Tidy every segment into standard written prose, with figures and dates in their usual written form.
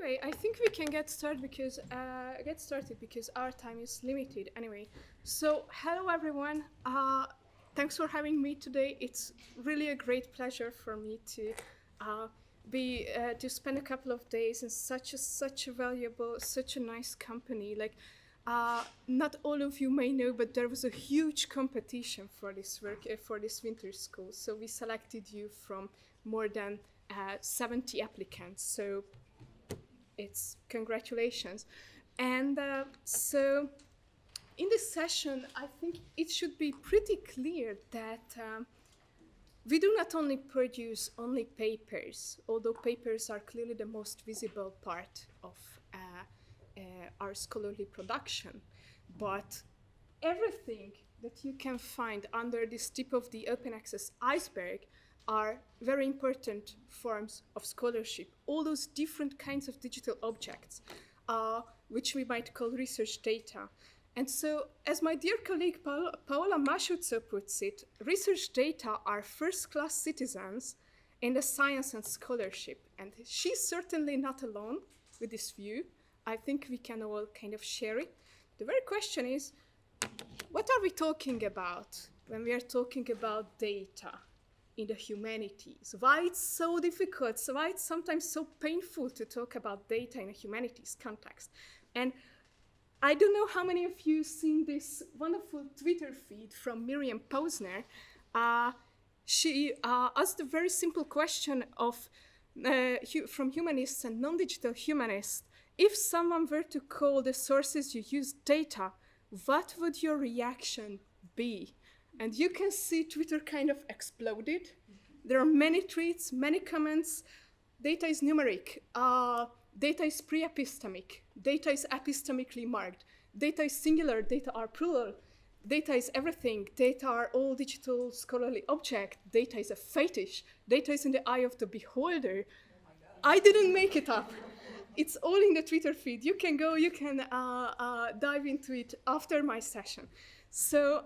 Anyway, I think we can get started because our time is limited. Anyway, so hello everyone. Thanks for having me today. It's really a great pleasure for me to to spend a couple of days in such a valuable, such a nice company. Like, not all of you may know, but there was a huge competition for this work for this winter school. So we selected you from more than 70 applicants. So it's congratulations. And so in this session, I think it should be pretty clear that we do not only produce only papers, although papers are clearly the most visible part of our scholarly production, but everything that you can find under this tip of the open access iceberg are very important forms of scholarship. All those different kinds of digital objects, which we might call research data. And so, as my dear colleague Paola Masciuzzo puts it, research data are first-class citizens in the science and scholarship. And she's certainly not alone with this view. I think we can all kind of share it. The very question is, what are we talking about when we are talking about data in the humanities? Why it's so difficult? Why it's sometimes so painful to talk about data in a humanities context? And I don't know how many of you seen this wonderful Twitter feed from Miriam Posner. She asked a very simple question from humanists and non-digital humanists. If someone were to call the sources you use data, what would your reaction be? And you can see Twitter kind of exploded. There are many tweets, many comments. Data is numeric. Data is pre-epistemic. Data is epistemically marked. Data is singular. Data are plural. Data is everything. Data are all digital scholarly objects. Data is a fetish. Data is in the eye of the beholder. I didn't make it up. It's all in the Twitter feed. You can go, you can dive into it after my session. So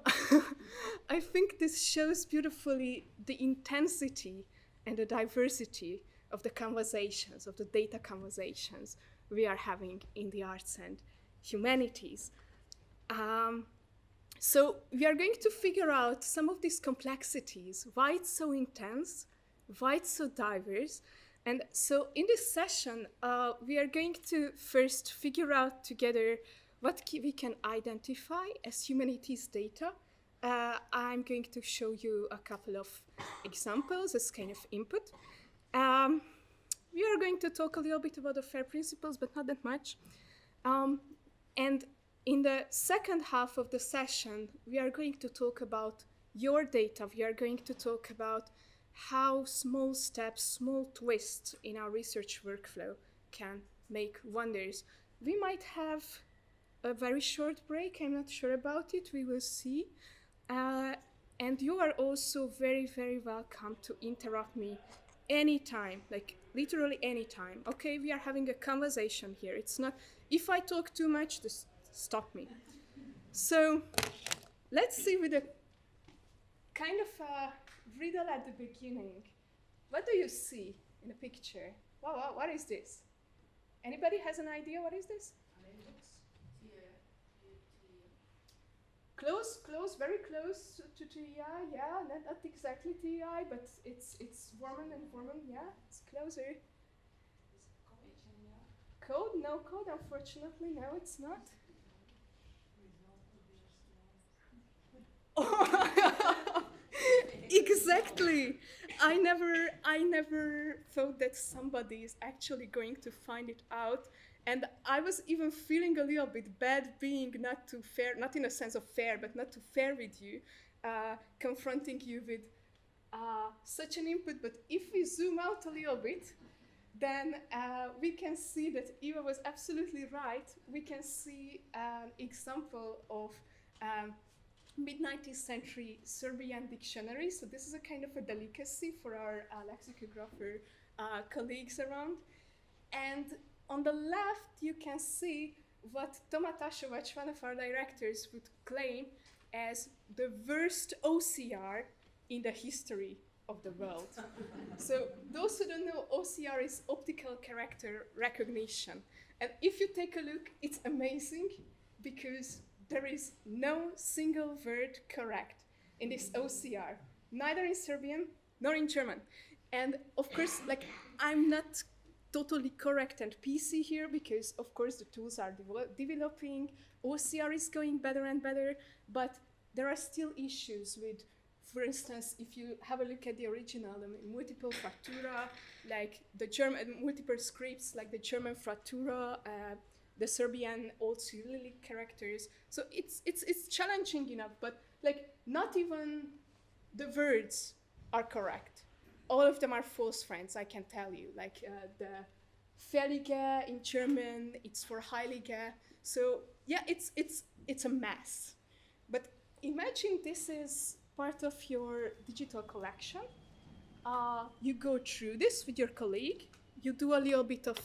I think this shows beautifully the intensity and the diversity of the conversations, of the data conversations we are having in the arts and humanities. So we are going to figure out some of these complexities, why it's so intense, why it's so diverse. And so in this session, we are going to first figure out together what we can identify as humanities data. I'm going to show you a couple of examples as kind of input. We are going to talk a little bit about the FAIR principles, but not that much. And in the second half of the session, we are going to talk about your data. We are going to talk about how small steps, small twists in our research workflow can make wonders. We might have a very short break. I'm not sure about it. We will see. And you are also very, very welcome to interrupt me anytime, like literally anytime. Okay, we are having a conversation here. It's not, if I talk too much, just stop me. So let's see with a kind of a riddle at the beginning. What do you see in the picture? Wow, what is this? Anybody has an idea what is this? Close, very close to TI, yeah, not exactly TI, but it's Worman and Worman, yeah, it's closer. Code? No code, unfortunately, no, it's not. Exactly. I never thought that somebody is actually going to find it out. And I was even feeling a little bit bad being not too fair, not in a sense of fair, but not too fair with you, confronting you with such an input. But if we zoom out a little bit, then we can see that Eva was absolutely right. We can see an example of mid-19th century Serbian dictionary. So this is a kind of a delicacy for our lexicographer colleagues around. And on the left, you can see what Toma Tasovac, one of our directors, would claim as the worst OCR in the history of the world. So those who don't know, OCR is optical character recognition. And if you take a look, it's amazing because there is no single word correct in this OCR, neither in Serbian nor in German. And of course, like, I'm not totally correct and PC here because of course the tools are developing, OCR is going better and better, but there are still issues with, for instance, if you have a look at the original, the multiple frattura, like the German multiple scripts, like the German frattura, the Serbian old Cyrillic characters. So it's challenging enough, but like not even the words are correct. All of them are false friends, I can tell you. Like the Fähige in German, it's for Heilige. So yeah, it's a mess. But imagine this is part of your digital collection. You go through this with your colleague. You do a little bit of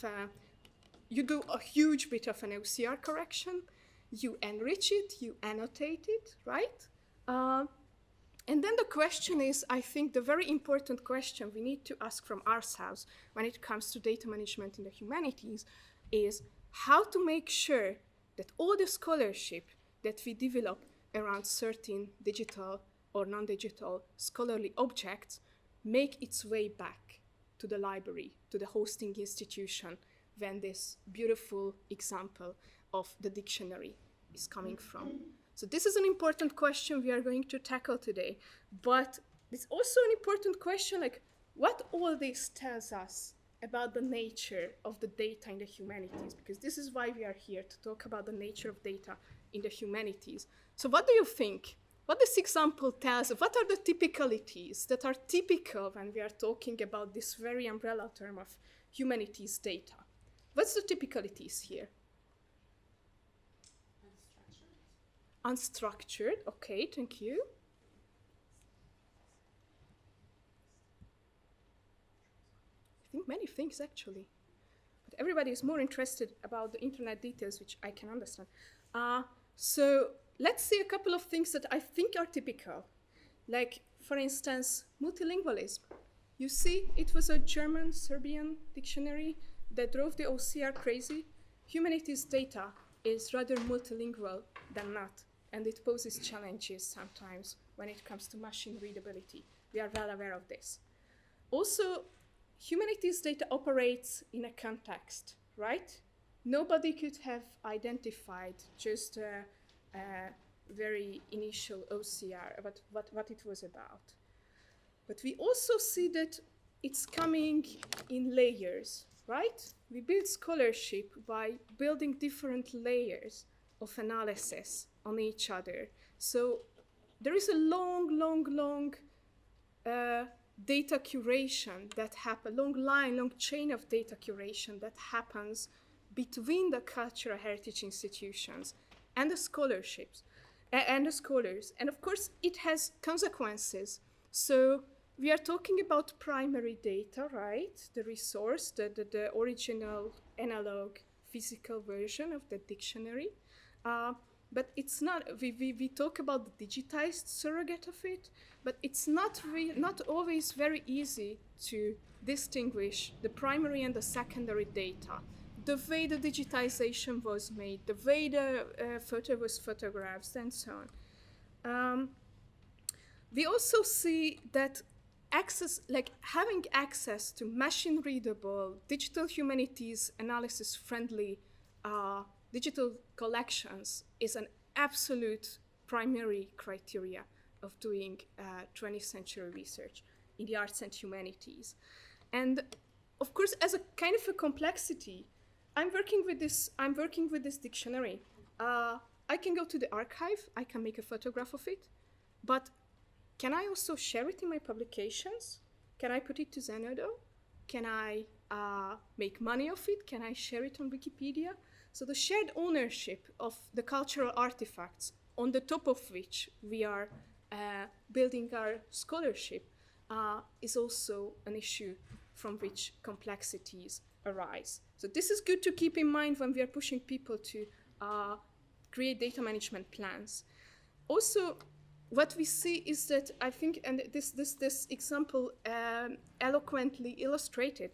you do a huge bit of an OCR correction. You enrich it, you annotate it, right? And then the question is, I think the very important question we need to ask from ourselves when it comes to data management in the humanities is how to make sure that all the scholarship that we develop around certain digital or non-digital scholarly objects make its way back to the library, to the hosting institution, when this beautiful example of the dictionary is coming from. So this is an important question we are going to tackle today, but it's also an important question, like what all this tells us about the nature of the data in the humanities, because this is why we are here, to talk about the nature of data in the humanities. So what do you think? What this example tells us, what are the typicalities that are typical when we are talking about this very umbrella term of humanities data? What's the typicalities here? Unstructured, okay, thank you. I think many things actually, but everybody is more interested about the internet details, which I can understand. So let's see a couple of things that I think are typical, like for instance, multilingualism. You see, it was a German-Serbian dictionary that drove the OCR crazy. Humanities data is rather multilingual than not, and it poses challenges sometimes when it comes to machine readability. We are well aware of this. Also, humanities data operates in a context, right? Nobody could have identified just a very initial OCR about what it was about. But we also see that it's coming in layers, right? We build scholarship by building different layers of analysis on each other. So there is a long data curation that happens, long chain of data curation that happens between the cultural heritage institutions and the scholarships and the scholars. And of course, it has consequences. So we are talking about primary data, right? The resource, the original analog physical version of the dictionary. But it's not, we talk about the digitized surrogate of it, but it's not always very easy to distinguish the primary and the secondary data. The way the digitization was made, the way the photo was photographed, and so on. We also see that having access to machine-readable, digital humanities, analysis-friendly digital collections is an absolute primary criteria of doing 20th century research in the arts and humanities. And of course, as a kind of a complexity, I'm working with this dictionary. I can go to the archive, I can make a photograph of it, but can I also share it in my publications? Can I put it to Zenodo? Can I make money of it? Can I share it on Wikipedia? So the shared ownership of the cultural artifacts on the top of which we are building our scholarship is also an issue from which complexities arise. So this is good to keep in mind when we are pushing people to create data management plans. Also, what we see is that I think, and this example eloquently illustrated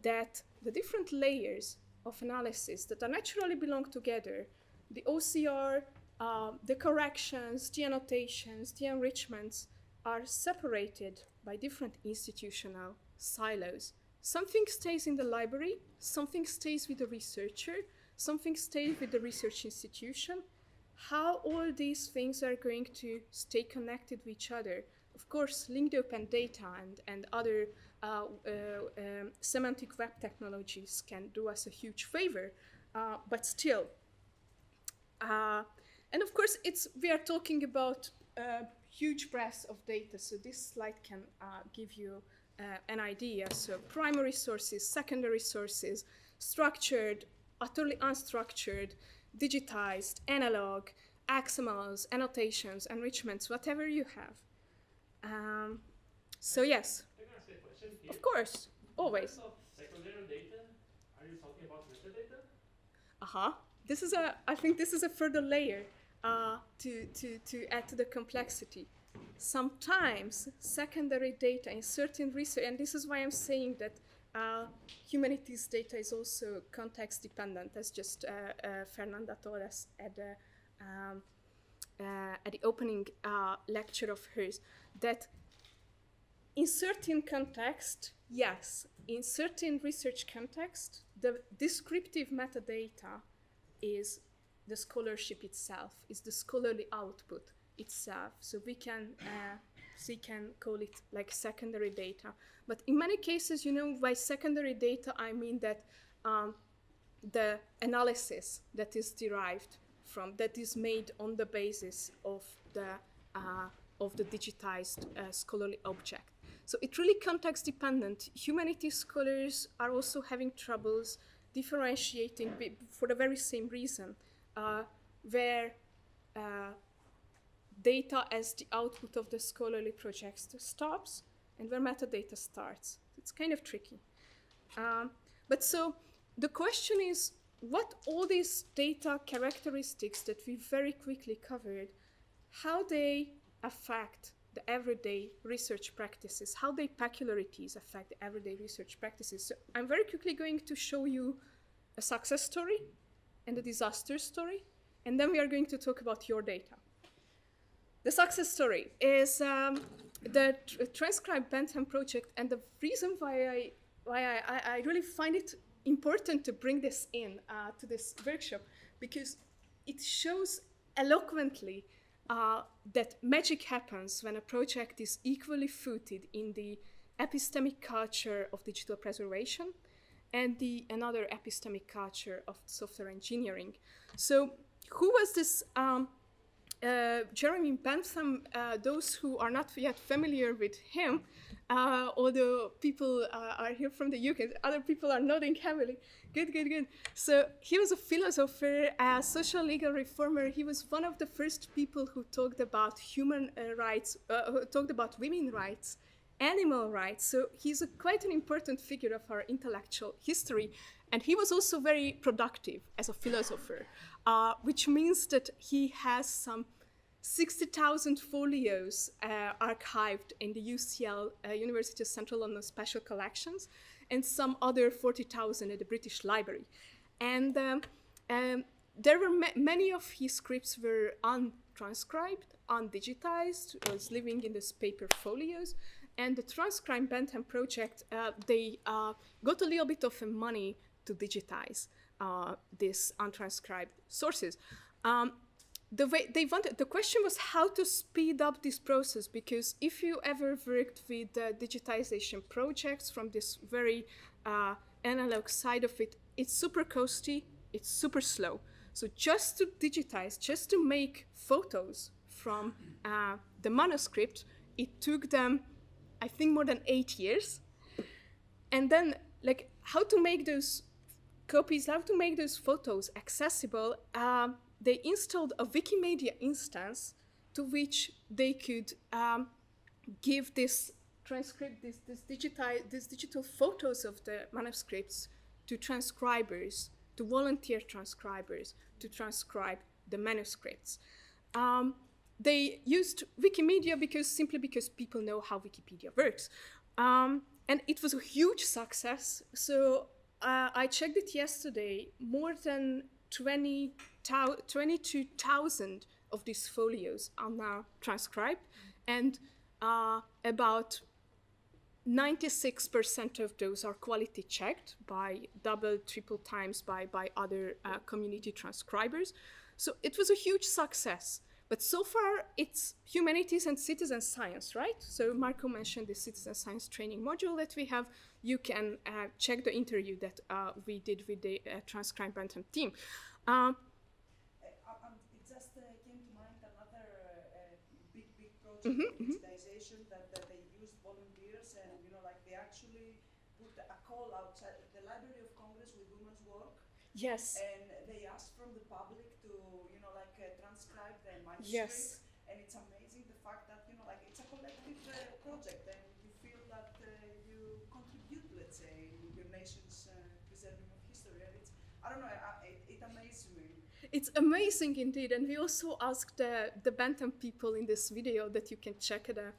that the different layers of analysis that naturally belong together, the OCR, the corrections, the annotations, the enrichments, are separated by different institutional silos. Something stays in the library, something stays with the researcher, something stays with the research institution. How all these things are going to stay connected with each other? Of course, linked open data and other semantic web technologies can do us a huge favor, but still. And of course, we are talking about huge breadth of data, so this slide can give you an idea. So primary sources, secondary sources, structured, utterly unstructured, digitized, analog, XMLs, annotations, enrichments, whatever you have. So yes, Can I ask a question here? of course, always. In terms of secondary data, are you talking about metadata? I think this is a further layer to add to the complexity. Sometimes secondary data in certain research, and this is why I'm saying that humanities data is also context dependent, as just Fernanda told us at the opening lecture of hers, that in certain context, yes, in certain research context, the descriptive metadata is the scholarship itself, is the scholarly output itself. So we can call it like secondary data. But in many cases, by secondary data, I mean that the analysis that is derived from, that is made on the basis of the digitized scholarly object. So it's really context dependent. Humanities scholars are also having troubles differentiating for the very same reason, where data as the output of the scholarly projects stops and where metadata starts. It's kind of tricky. But so the question is, what all these data characteristics that we very quickly covered, how they affect the everyday research practices, how their peculiarities affect the everyday research practices. So I'm very quickly going to show you a success story and a disaster story, and then we are going to talk about your data. The success story is the Transcribe Bentham project, and the reason why I really find it important to bring this in to this workshop, because it shows eloquently that magic happens when a project is equally footed in the epistemic culture of digital preservation and another epistemic culture of software engineering. So who was this Jeremy Bentham? Those who are not yet familiar with him, although people are here from the UK, other people are nodding heavily. Good. So he was a philosopher, a social legal reformer. He was one of the first people who talked about human rights, who talked about women's rights, animal rights. So he's quite an important figure of our intellectual history. And he was also very productive as a philosopher, which means that he has some 60,000 folios archived in the UCL, University of Central London Special Collections, and some other 40,000 at the British Library. And there were many of his scripts were untranscribed, undigitized, was living in these paper folios. And the Transcribe Bentham project, they got a little bit of money to digitize these untranscribed sources. The question was how to speed up this process, because if you ever worked with digitization projects from this very analog side of it, it's super costly, it's super slow. So just to digitize, just to make photos from the manuscript, it took them, I think, more than 8 years. And then, like, how to make those copies, how to make those photos accessible, they installed a Wikimedia instance to which they could give this transcript, these digital photos of the manuscripts to transcribers, to volunteer transcribers, to transcribe the manuscripts. they used Wikimedia simply because people know how Wikipedia works. And it was a huge success. So I checked it yesterday. More than 22,000 of these folios are now transcribed, and about 96% of those are quality checked by double, triple times by other community transcribers. So it was a huge success. But so far, it's humanities and citizen science, right? So Marco mentioned the citizen science training module that we have. You can check the interview that we did with the Transcribe Bantam team. It just came to mind another big project of digitization that they used volunteers, and they actually put a call outside the Library of Congress with women's work. Yes. And they asked from the public to transcribe the manuscripts. Yes. And it's amazing the fact that it's a collective project, and you feel that you contribute, let's say, in your nation's preserving of history. And it's, I don't know, it amazes me. It's amazing indeed, and we also asked the Bantam people in this video that you can check the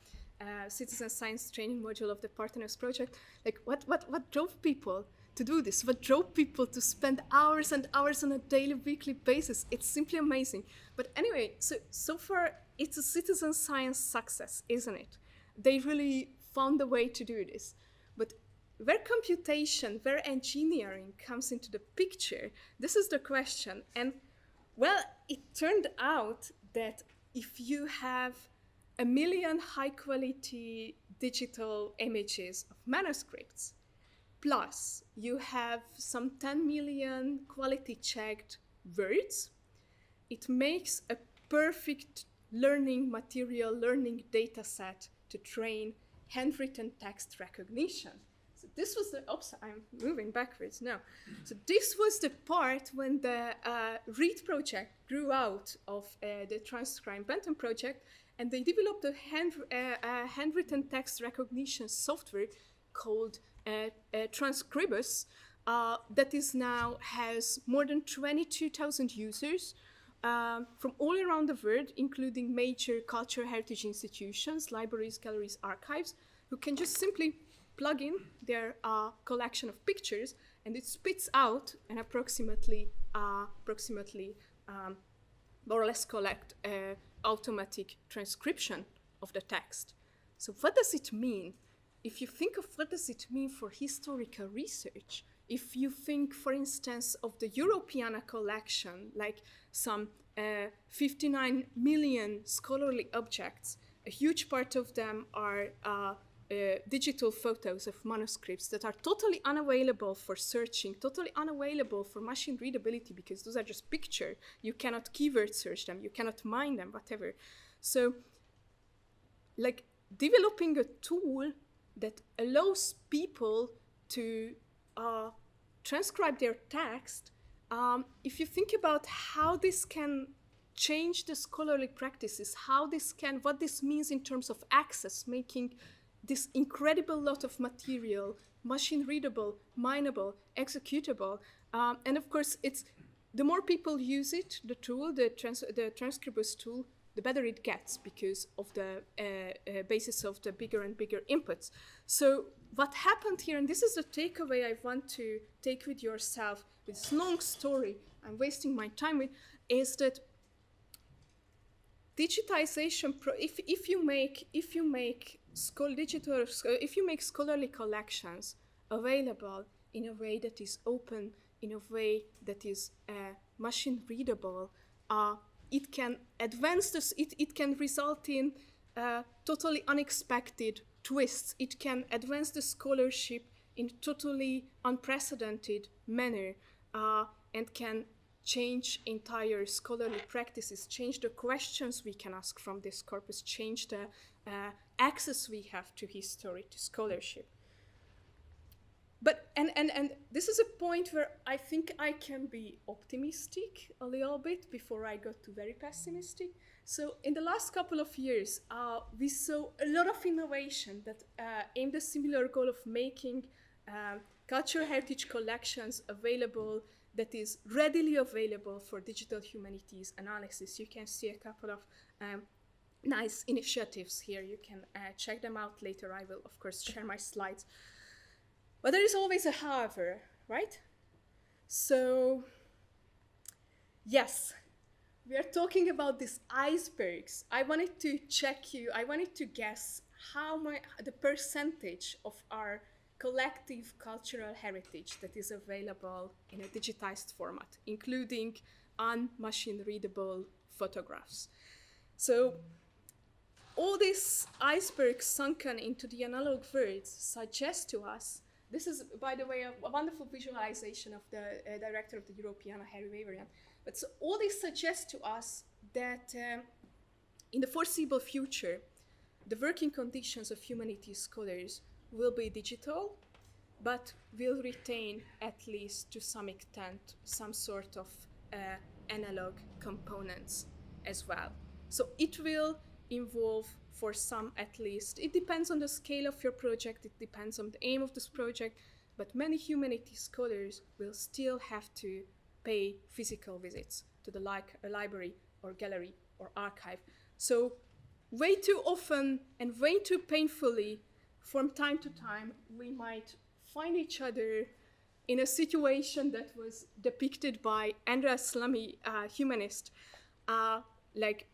citizen science training module of the Partners Project, like what drove people to do this? What drove people to spend hours and hours on a daily, weekly basis? It's simply amazing. But anyway, so far it's a citizen science success, isn't it? They really found a way to do this. But where computation, where engineering comes into the picture, this is the question. And well, it turned out that if you have 1 million high-quality digital images of manuscripts, plus you have some 10 million quality-checked words, it makes a perfect learning material, learning data set to train handwritten text recognition. So this was the, oops, I'm moving backwards now. So this was the part when the READ project grew out of the Transcribe Bantam project, and they developed a handwritten text recognition software called Transcribus that is now has more than 22,000 users from all around the world, including major cultural heritage institutions, libraries, galleries, archives, who can just simply plug in their collection of pictures, and it spits out an approximately more or less correct automatic transcription of the text. So what does it mean? If you think of what does it mean for historical research, if you think, for instance, of the Europeana collection, like some 59 million scholarly objects, a huge part of them are digital photos of manuscripts that are totally unavailable for searching, totally unavailable for machine readability, because those are just pictures. You cannot keyword search them, you cannot mine them, whatever. So, like, developing a tool that allows people to transcribe their text, if you think about how this can change the scholarly practices, what this means in terms of access, making this incredible lot of material machine readable, mineable, executable, and of course, it's the more people use it, the tool, the Transcribus tool, the better it gets because of the basis of the bigger and bigger inputs. So what happened here, and this is the takeaway I want to take with yourself, with this long story I'm wasting my time with, is that digitization, if you make scholarly collections available in a way that is open, in a way that is machine readable, it can advance this. It can result in totally unexpected twists. It can advance the scholarship in totally unprecedented manner, and can change entire scholarly practices, change the questions we can ask from this corpus, change the access we have to history, to scholarship. But, and this is a point where I think I can be optimistic a little bit before I got to very pessimistic. So in the last couple of years, we saw a lot of innovation that aimed a similar goal of making cultural heritage collections available, that is readily available for digital humanities analysis. You can see a couple of nice initiatives here. You can check them out later. I will, of course, share my slides. But there is always a however, right? So, yes, we are talking about these icebergs. I wanted to guess the percentage of our collective cultural heritage that is available in a digitized format, including un-machine readable photographs. So all these icebergs sunken into the analog worlds suggest to us, this is, by the way, a wonderful visualization of the director of the Europeana, Harry Waverian. But so all this suggests to us that in the foreseeable future, the working conditions of humanities scholars will be digital, but will retain, at least to some extent, some sort of analog components as well. So it will involve, for some at least, it depends on the scale of your project, it depends on the aim of this project, but many humanities scholars will still have to pay physical visits to the library or gallery or archive. So way too often and way too painfully, from time to time, we might find each other in a situation that was depicted by Andreas Lamy, humanist. Like,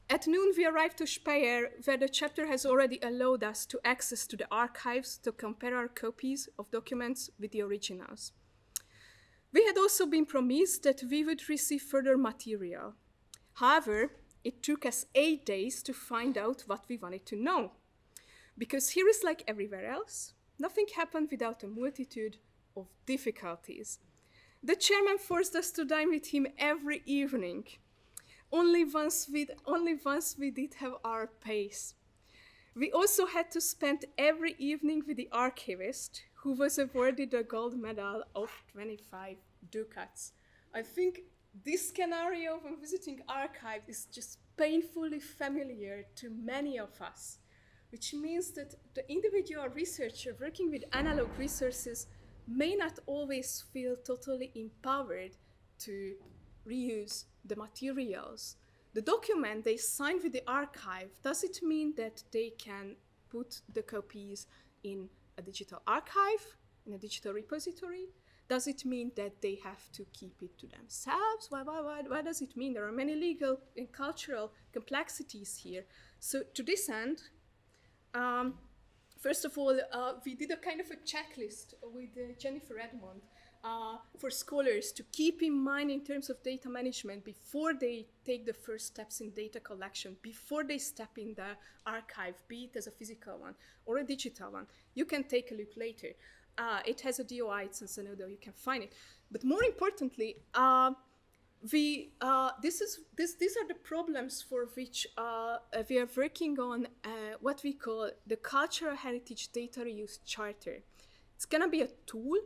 at noon we arrived to Speyer, where the chapter has already allowed us to access to the archives to compare our copies of documents with the originals. We had also been promised that we would receive further material. However, it took us 8 days to find out what we wanted to know. Because here is like everywhere else, nothing happened without a multitude of difficulties. The chairman forced us to dine with him every evening. Only once we did have our pace. We also had to spend every evening with the archivist, who was awarded a gold medal of 25 ducats. I think this scenario when visiting archives is just painfully familiar to many of us, which means that the individual researcher working with analog resources may not always feel totally empowered to reuse the materials. The document they signed with the archive, does it mean that they can put the copies in a digital archive, in a digital repository? Does it mean that they have to keep it to themselves? What does it mean? There are many legal and cultural complexities here. So to this end, first of all, we did a kind of a checklist with Jennifer Edmond for scholars to keep in mind in terms of data management before they take the first steps in data collection, before they step in the archive, be it as a physical one or a digital one. You can take a look later. It has a DOI, it's in Zenodo, you can find it. But more importantly, these are the problems for which we are working on what we call the Cultural Heritage Data Reuse Charter. It's gonna be a tool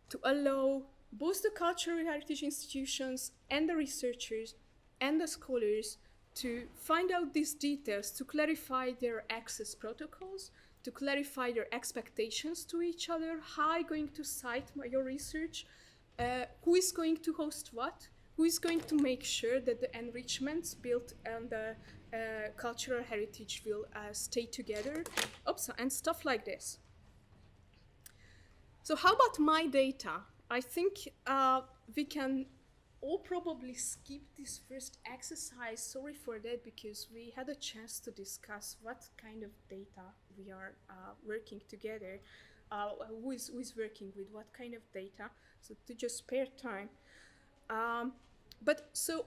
to allow both the cultural heritage institutions and the researchers and the scholars to find out these details, to clarify their access protocols, to clarify their expectations to each other, how are you going to cite your research, who is going to host what, who is going to make sure that the enrichments built on the cultural heritage will stay together, and stuff like this. So how about my data? I think we can all probably skip this first exercise. Sorry for that, because we had a chance to discuss what kind of data we are working together, who is working with what kind of data, so to just spare time. But so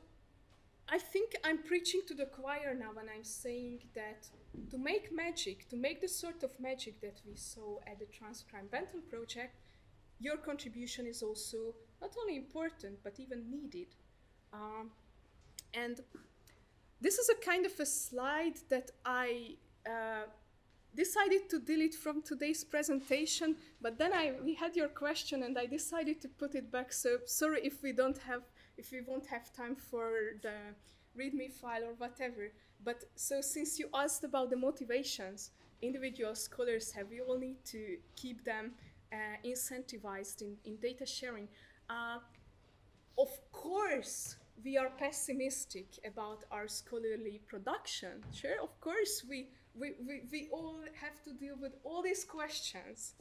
I think I'm preaching to the choir now when I'm saying that to make magic, to make the sort of magic that we saw at the Transcrime Benton project, your contribution is also not only important, but even needed. And this is a kind of a slide that I decided to delete from today's presentation, but then we had your question and I decided to put it back. So sorry if we won't have time for the README file or whatever. But so since you asked about the motivations individual scholars have, we all need to keep them incentivized in data sharing. Of course, we are pessimistic about our scholarly production. Sure, of course, we all have to deal with all these questions.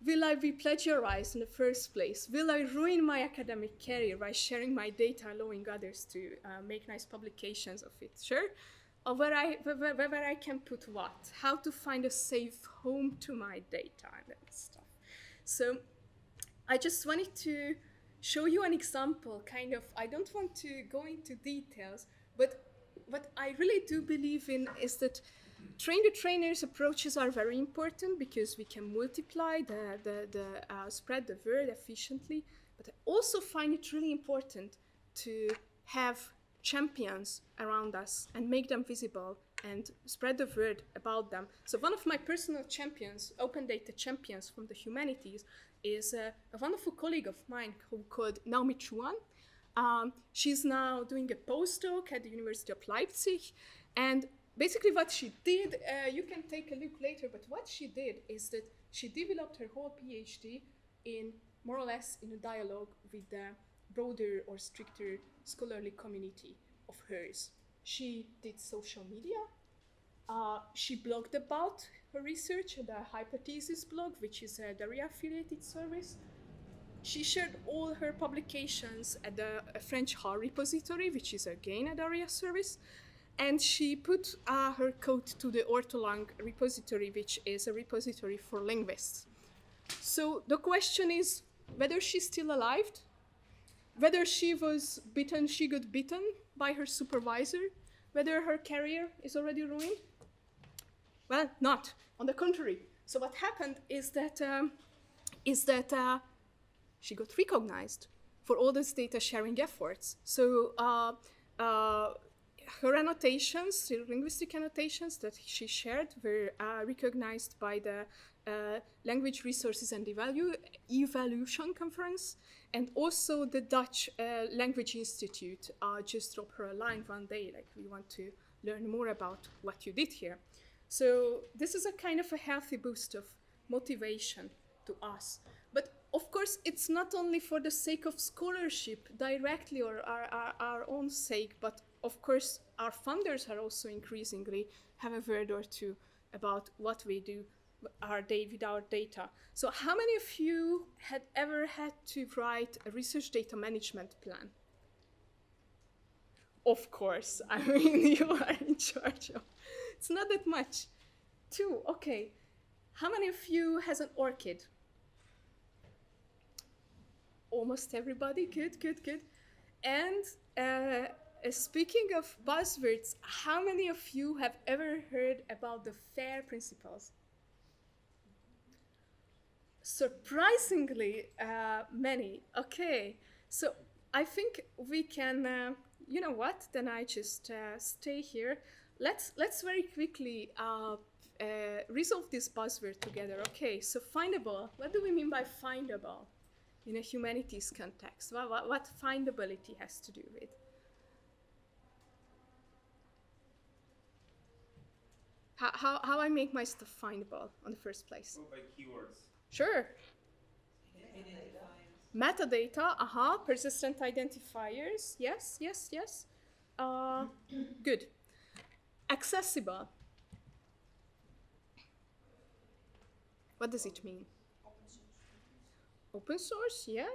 Will I be plagiarized in the first place? Will I ruin my academic career by sharing my data, allowing others to make nice publications of it? Sure. Or whether I can put what? How to find a safe home to my data and that stuff. So I just wanted to show you an example, kind of. I don't want to go into details, but what I really do believe in is that train-the-trainers approaches are very important because we can multiply spread the word efficiently. But I also find it really important to have champions around us and make them visible and spread the word about them. So one of my personal champions, open data champions from the humanities, is a wonderful colleague of mine called Naomi Chuan. She's now doing a postdoc at the University of Leipzig, and basically what she did, you can take a look later, but what she did is that she developed her whole PhD in more or less in a dialogue with the broader or stricter scholarly community of hers. She did social media. She blogged about her research at the Hypothesis blog, which is a DARIAH affiliated service. She shared all her publications at the French HAR repository, which is again a DARIAH service. And she put her code to the Ortolang repository, which is a repository for linguists. So the question is whether she's still alive, whether she was bitten, she got bitten by her supervisor, whether her career is already ruined. Well, not. On the contrary. So what happened is that she got recognized for all those data sharing efforts. So her annotations, the linguistic annotations that she shared, were recognized by the Language Resources and Evaluation Conference, and also the Dutch Language Institute just dropped her a line one day, like, we want to learn more about what you did here. So this is a kind of a healthy boost of motivation to us. But of course, it's not only for the sake of scholarship directly or our own sake, but of course, our funders are also increasingly have a word or two about what we do with our data. So how many of you had ever had to write a research data management plan? Of course, I mean, you are in charge of. It's not that much. 2, okay. How many of you has an ORCID? Almost everybody, good. And speaking of buzzwords, how many of you have ever heard about the FAIR principles? Surprisingly, many. Okay, so I think we can, you know what, then I just stay here. Let's very quickly resolve this buzzword together. Okay, so findable, what do we mean by findable in a humanities context? What findability has to do with? How I make my stuff findable in the first place? Well, by keywords. Sure. Metadata, persistent identifiers, yes. Good. Accessible. What does it mean? Open source, yeah,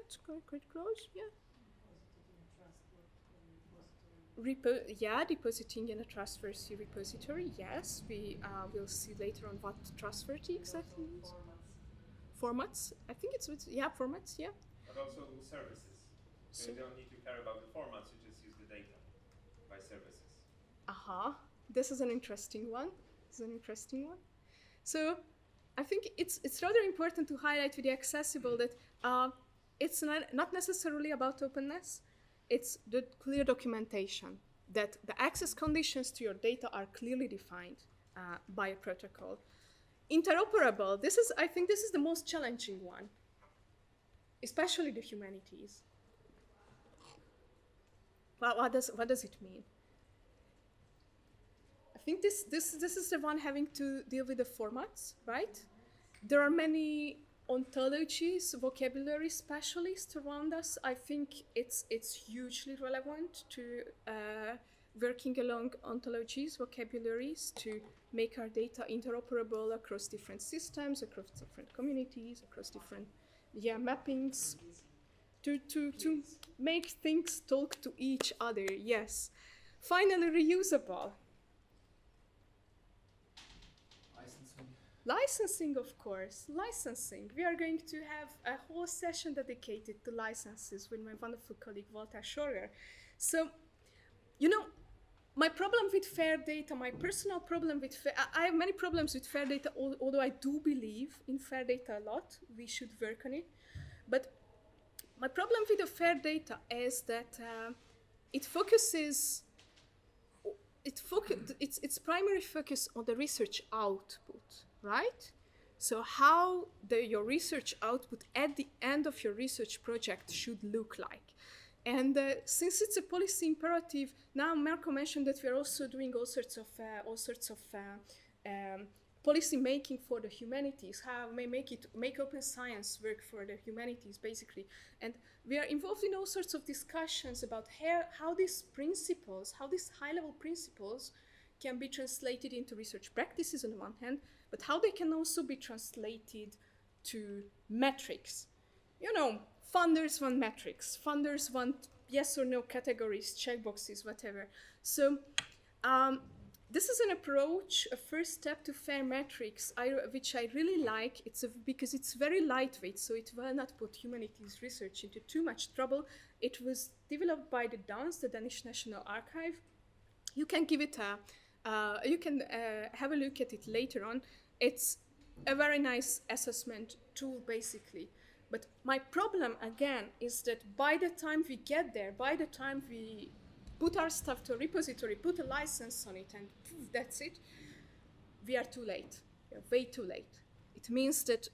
it's quite close, yeah. Depositing in a trustworthy repository, yes. We will see later on what trustworthy exactly means. Formats, I think it's, formats, yeah. But also services. So you don't need to care about the formats, you just use the data by services. This is an interesting one. So I think it's rather important to highlight with the accessible that it's not necessarily about openness. It's the clear documentation that the access conditions to your data are clearly defined by a protocol. Interoperable, I think this is the most challenging one, especially the humanities. Well, what does it mean? I think this is the one having to deal with the formats, right? There are many ontologies, vocabulary specialists around us, I think it's hugely relevant to working along ontologies, vocabularies, to make our data interoperable across different systems, across different communities, across different mappings, to make things talk to each other, yes. Finally, reusable. Licensing, of course, licensing. We are going to have a whole session dedicated to licenses with my wonderful colleague Walter Schorger. So, you know, my problem with fair data, my personal problem with I have many problems with fair data, although I do believe in fair data a lot. We should work on it. But my problem with the fair data is that it focuses, its primary focus on the research output, right? So how your research output at the end of your research project should look like. And since it's a policy imperative, now Marco mentioned that we are also doing all sorts of policy making for the humanities, how we make open science work for the humanities, basically. And we are involved in all sorts of discussions about how these principles, how these high-level principles can be translated into research practices on the one hand, but how they can also be translated to metrics. You know, funders want metrics, funders want yes or no categories, checkboxes, whatever. So this is an approach, a first step to fair metrics, which I really like. Because it's very lightweight, so it will not put humanities research into too much trouble. It was developed by the DANS, the Danish National Archive. You can give it have a look at it later on. It's a very nice assessment tool, basically. But my problem, again, is that by the time we get there, by the time we put our stuff to a repository, put a license on it, and poof, that's it, we are too late. We are way too late. It means that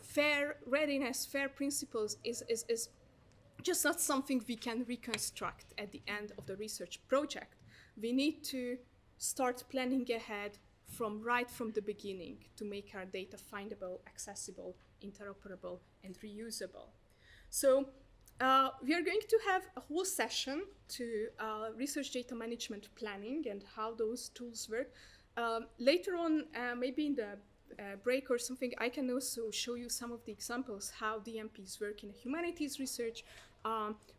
fair readiness, fair principles is just not something we can reconstruct at the end of the research project. We need to start planning ahead right from the beginning to make our data findable, accessible, interoperable, and reusable. So we are going to have a whole session to research data management planning and how those tools work. Later on, maybe in the break or something, I can also show you some of the examples how DMPs work in humanities research,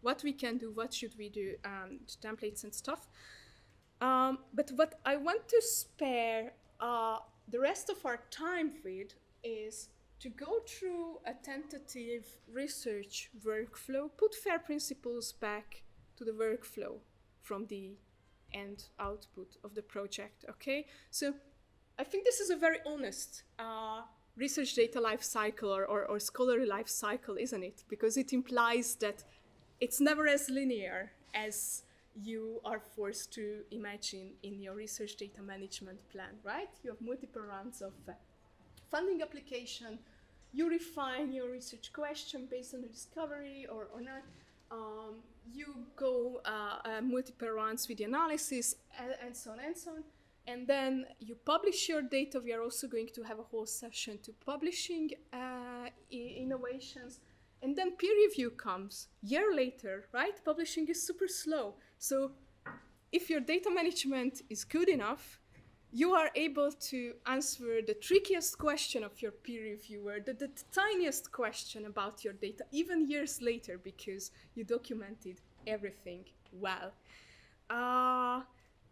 what we can do, what should we do, templates and stuff. But what I want to spare the rest of our time with is to go through a tentative research workflow, put FAIR principles back to the workflow from the end output of the project, okay? So I think this is a very honest research data life cycle or scholarly life cycle, isn't it? Because it implies that it's never as linear as you are forced to imagine in your research data management plan, right? You have multiple rounds of funding application, you refine your research question based on the discovery or not. You go multiple rounds with the analysis and so on and so on. And then you publish your data. We are also going to have a whole session to publishing innovations. And then peer review comes a year later, right? Publishing is super slow. So if your data management is good enough, you are able to answer the trickiest question of your peer reviewer, the tiniest question about your data, even years later, because you documented everything well.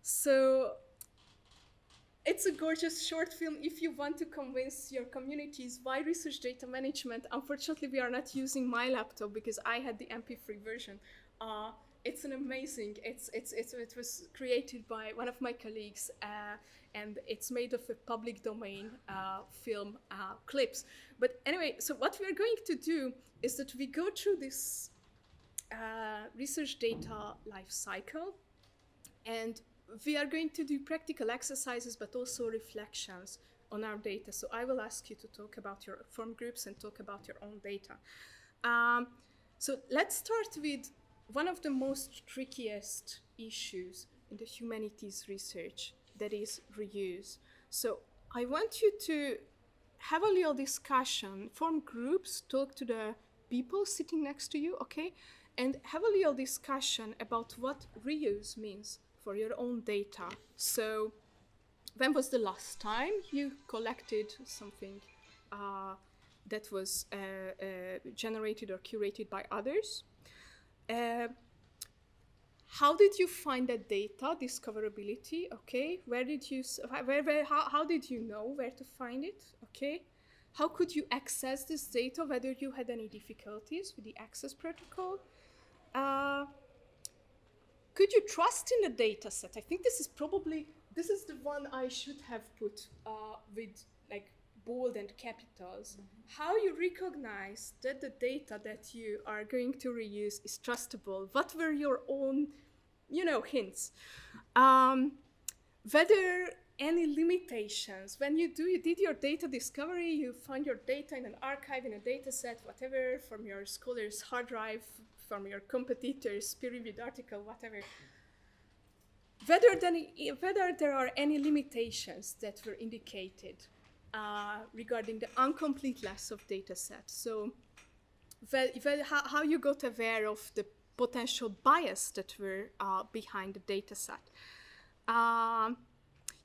So it's a gorgeous short film if you want to convince your communities why research data management. Unfortunately, we are not using my laptop because I had the MP3 version. It's an amazing, it was created by one of my colleagues and it's made of a public domain film clips. But anyway, so what we are going to do is that we go through this research data life cycle, and we are going to do practical exercises, but also reflections on our data. So I will ask you to talk about your form groups and talk about your own data. So let's start with one of the most trickiest issues in the humanities research, that is reuse. So I want you to have a little discussion, form groups, talk to the people sitting next to you, okay? And have a little discussion about what reuse means for your own data. So, when was the last time you collected something that was generated or curated by others? How did you find that data, discoverability, okay? Where did you, how did you know where to find it, okay? How could you access this data, whether you had any difficulties with the access protocol? Could you trust in the data set? I think this is the one I should have put with like bold and capitals. How you recognize that the data that you are going to reuse is trustable? What were your own, hints? Whether any limitations when you did your data discovery, you found your data in an archive, in a data set, whatever, from your scholar's hard drive, from your competitor's peer-reviewed article, whatever. Whether there are any limitations that were indicated regarding the incompleteness of data set. So how you got aware of the potential bias that were behind the data set.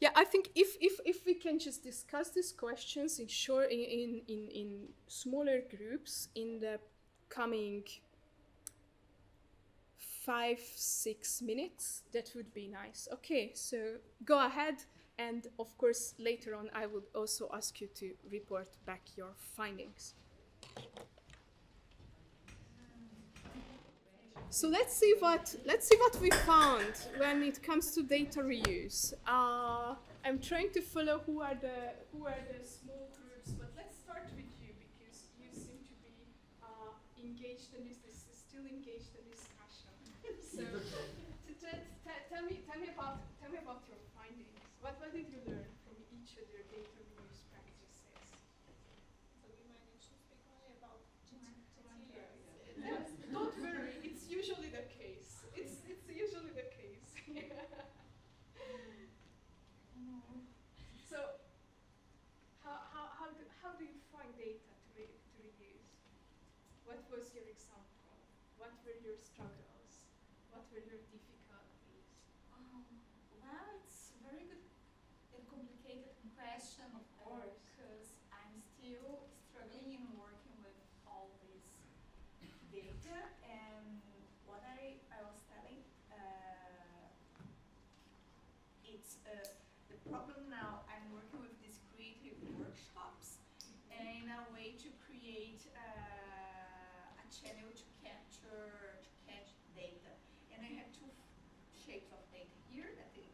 Yeah, I think if we can just discuss these questions in smaller groups in the coming 5-6 minutes, that would be nice. Okay, so go ahead, and of course later on I would also ask you to report back your findings. So let's see what we found when it comes to data reuse. I'm trying to follow who are the small groups, but let's start with you because you seem to be engaged in this. Still engaged in discussion. So tell me about your findings. What did you learn from each of your data reuse practices? So we managed to speak only about Don't worry, it's usually the case. It's usually the case. So how do you find data to reuse? What was your example? What were your struggles? What were your difficulties? Well, it's a very good and complicated question, of course, because I'm still struggling in working with all this data. And what I was telling, it's the problem now. I'm working with these creative workshops, and in a way to create a channel to catch data. And I have two shapes of data here that is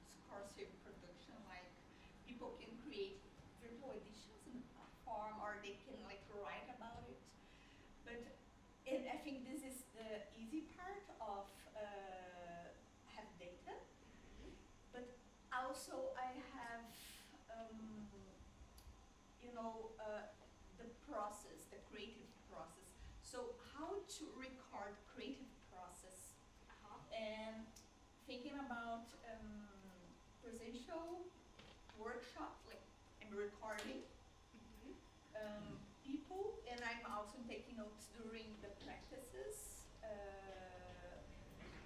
discursive production, like people can create virtual editions in the platform, or they can like write about it. And I think this is the easy part of have data. But also I have the process, the creative process. So how to record creative process, and thinking about presential workshops, like I'm recording people, and I'm also taking notes during the practices.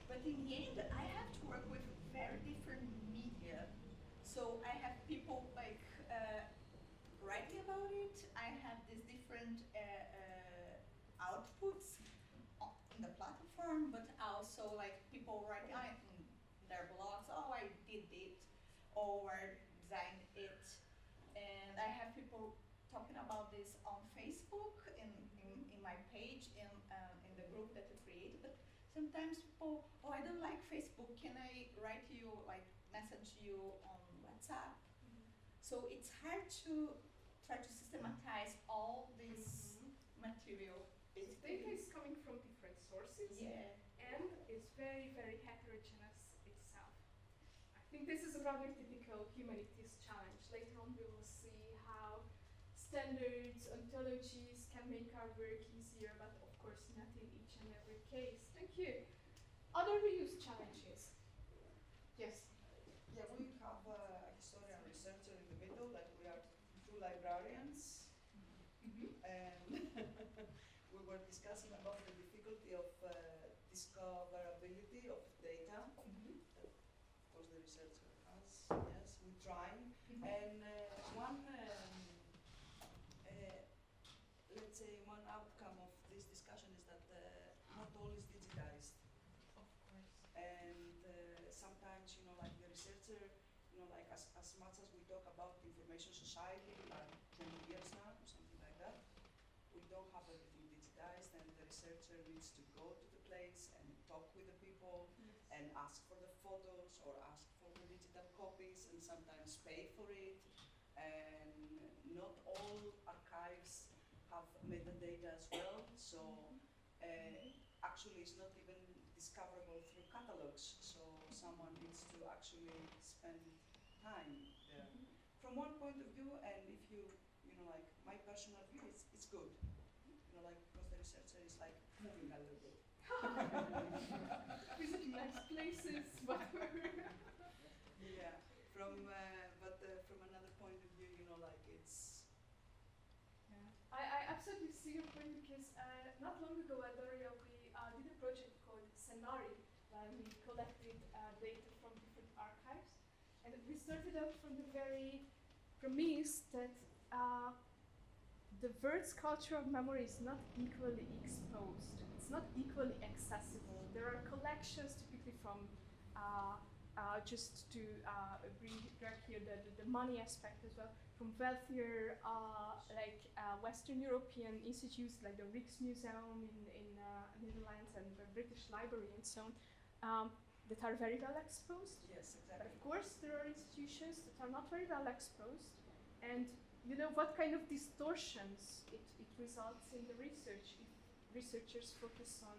But in the end, I have to work with very different media. So I have people like writing about it. I have these different outputs in the platform, but also like people writing in their blogs, oh, I did it, or designed it. And I have people talking about this on Facebook, in my page, in the group that we created. But sometimes people, oh, I don't like Facebook, can I write you, like message you on WhatsApp? So it's hard to try to systematize all this material. Data is coming from different sources, Yeah. and it's very, very heterogeneous itself. I think this is a rather typical humanities challenge. Later on we will see how standards, ontologies can make our work easier, but of course not in each and every case. Thank you. Other reuse challenges? Yes. Yeah, we have a historian researcher in the middle, like we are two librarians. researcher has. Yes, we try. And one, let's say, one outcome of this discussion is that not all is digitized. Of course. And sometimes, like the researcher, like as much as we talk about information society, like 20 years now, or something like that, we don't have everything digitized, and the researcher needs to go to the place and talk with the people and ask for the photos or ask for the digital copies and sometimes pay for it. And not all archives have metadata as well, so actually it's not even discoverable through catalogs, so someone needs to actually spend time there. From one point of view, and if you, like my personal view, it's good. Like because the researcher is like moving a little bit. Visiting nice places, whatever. Yeah, but from another point of view, like it's. Yeah. I absolutely see your point because not long ago at DARIAH we did a project called Scenari, where we collected data from different archives, and we started out from the very premise that the world's culture of memory is not equally exposed. It's not equally accessible. There are collections typically from, just to bring back here the money aspect as well, from wealthier Western European institutes like the Rijksmuseum in Netherlands and the British Library and so on, that are very well exposed. Yes, But exactly. of course, there are institutions that are not very well exposed, and what kind of distortions it results in the research if researchers focus on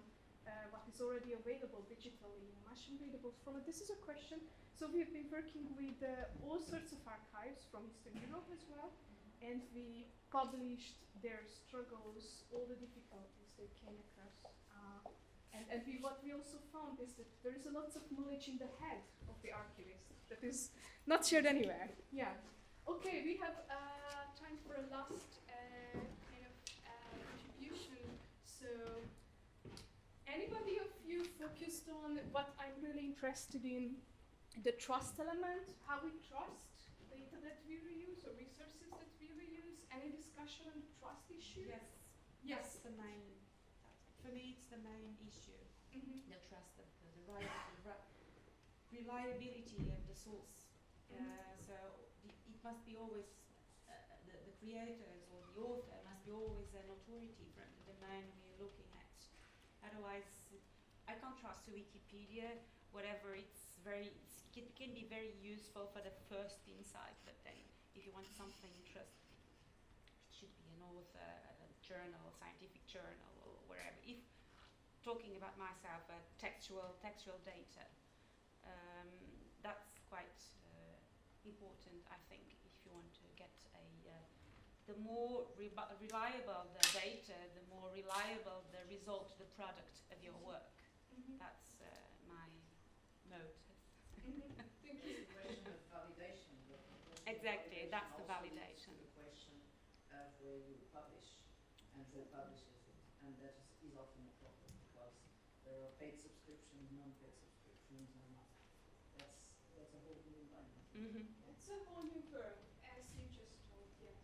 what is already available digitally in a machine-readable format. This is a question. So we've been working with all sorts of archives from Eastern Europe as well, and we published their struggles, all the difficulties they came across. And what we also found is that there is a lot of knowledge in the head of the archivist that is not shared anywhere. Yeah. Okay, we have time for a last kind of contribution. So, anybody of you focused on what I'm really interested in, the trust element, how we trust data that we reuse or resources that we reuse? Any discussion on the trust issue? Yes. Yes. That's the main. For me, it's the main issue. Mm-hmm. The trust of the reliability of the source. So it must be always the creators or the author must be always an authority from the domain we're looking at. Otherwise, I can't trust Wikipedia. Whatever, it can be very useful for the first insight, but then if you want something trust, it should be an author, a journal, scientific journal, or wherever. If talking about myself, textual data, that's quite important, I think, if you want to get the more reliable the data, the more reliable the result, the product of your work. Mm-hmm. That's my motive. Mm-hmm. Thank you. It's a question of validation. Exactly, that's the also leads validation. to the question of where you publish and who publishes it, and that is often a problem because there are paid subscriptions, non-paid subscriptions, and that's a whole new environment. Mm-hmm. It's a whole new world, as you just told, yes.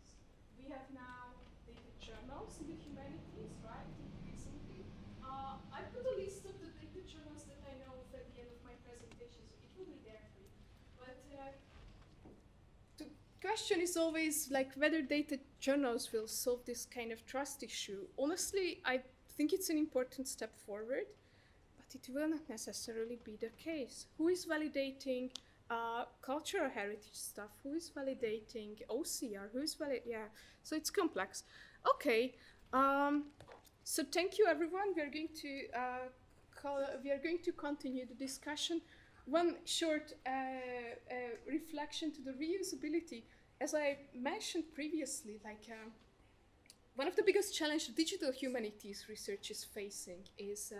We have now data journals in the humanities, right, recently. I put a list of the data journals that I know of at the end of my presentation, so it will be there for you. But the question is always like whether data journals will solve this kind of trust issue. Honestly, I think it's an important step forward, but it will not necessarily be the case. Who is validating cultural heritage stuff? Who is validating OCR? Who is yeah, so it's complex. Okay, so thank you everyone. We are going to continue the discussion. One short reflection to the reusability. As I mentioned previously, one of the biggest challenges digital humanities research is facing is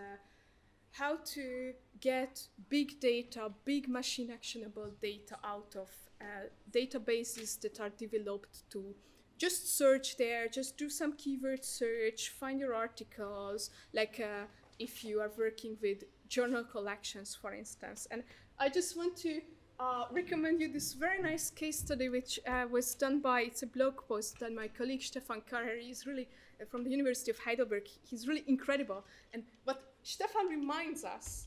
how to get big data, big machine actionable data out of databases that are developed to just search there, just do some keyword search, find your articles, if you are working with journal collections, for instance. And I just want to recommend you this very nice case study, which was done by, it's a blog post done by my colleague Stefan Karrer. He's really, from the University of Heidelberg, he's really incredible. And what Stefan reminds us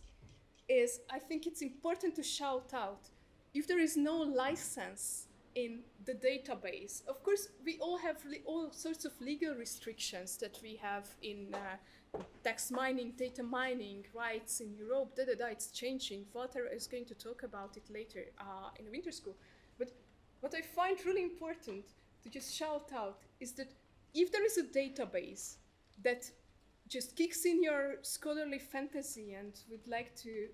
is, I think it's important to shout out, if there is no license in the database, of course, we all have all sorts of legal restrictions that we have in text mining, data mining rights in Europe, it's changing. Walter is going to talk about it later in the winter school. But what I find really important to just shout out is that if there is a database that just kicks in your scholarly fantasy and would like to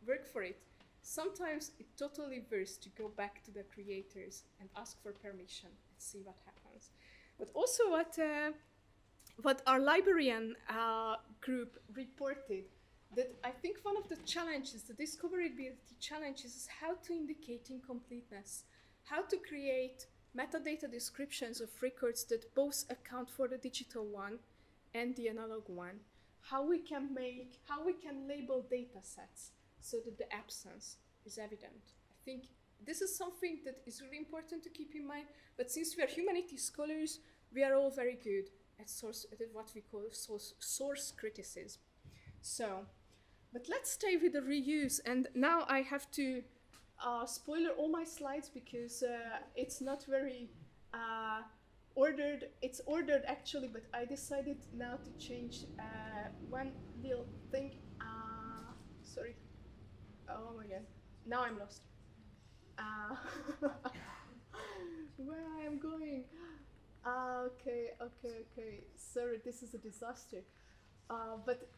work for it, sometimes it totally worth to go back to the creators and ask for permission and see what happens. But also what our librarian group reported, that I think one of the challenges, the discoverability challenges, is how to indicate incompleteness, how to create metadata descriptions of records that both account for the digital one and the analog one, how we can label data sets so that the absence is evident. I think this is something that is really important to keep in mind, but since we are humanities scholars, we are all very good at what we call source criticism. So, but let's stay with the reuse, and now I have to spoiler all my slides because it's not very ordered. It's ordered actually, but I decided now to change one little thing. Sorry. Oh my god. Now I'm lost. Where I am going? Okay. Sorry, this is a disaster. But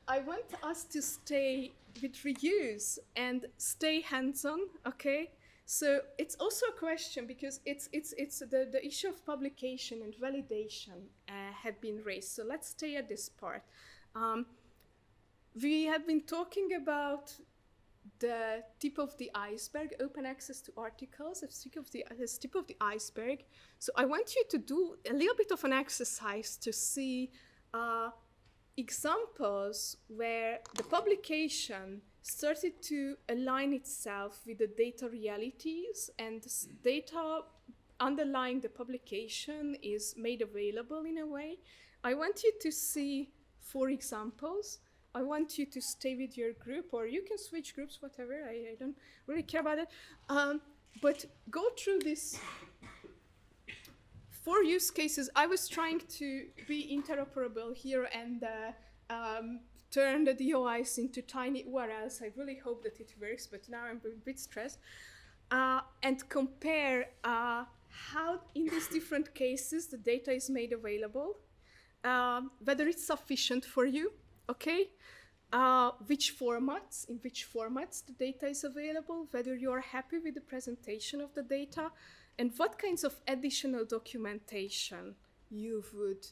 I want us to stay with reuse and stay hands-on. Okay. So it's also a question because it's the issue of publication and validation have been raised. So let's stay at this part. We have been talking about the tip of the iceberg, open access to articles, the tip of the iceberg. So I want you to do a little bit of an exercise to see examples where the publication started to align itself with the data realities and data underlying the publication is made available in a way. I want you to see 4 examples. I want you to stay with your group, or you can switch groups, whatever. I don't really care about it. But go through this 4 use cases. I was trying to be interoperable here and turn the DOIs into tiny URLs. I really hope that it works, but now I'm a bit stressed. And compare how in these different cases the data is made available, whether it's sufficient for you, okay? In which formats the data is available, whether you are happy with the presentation of the data, and what kinds of additional documentation you would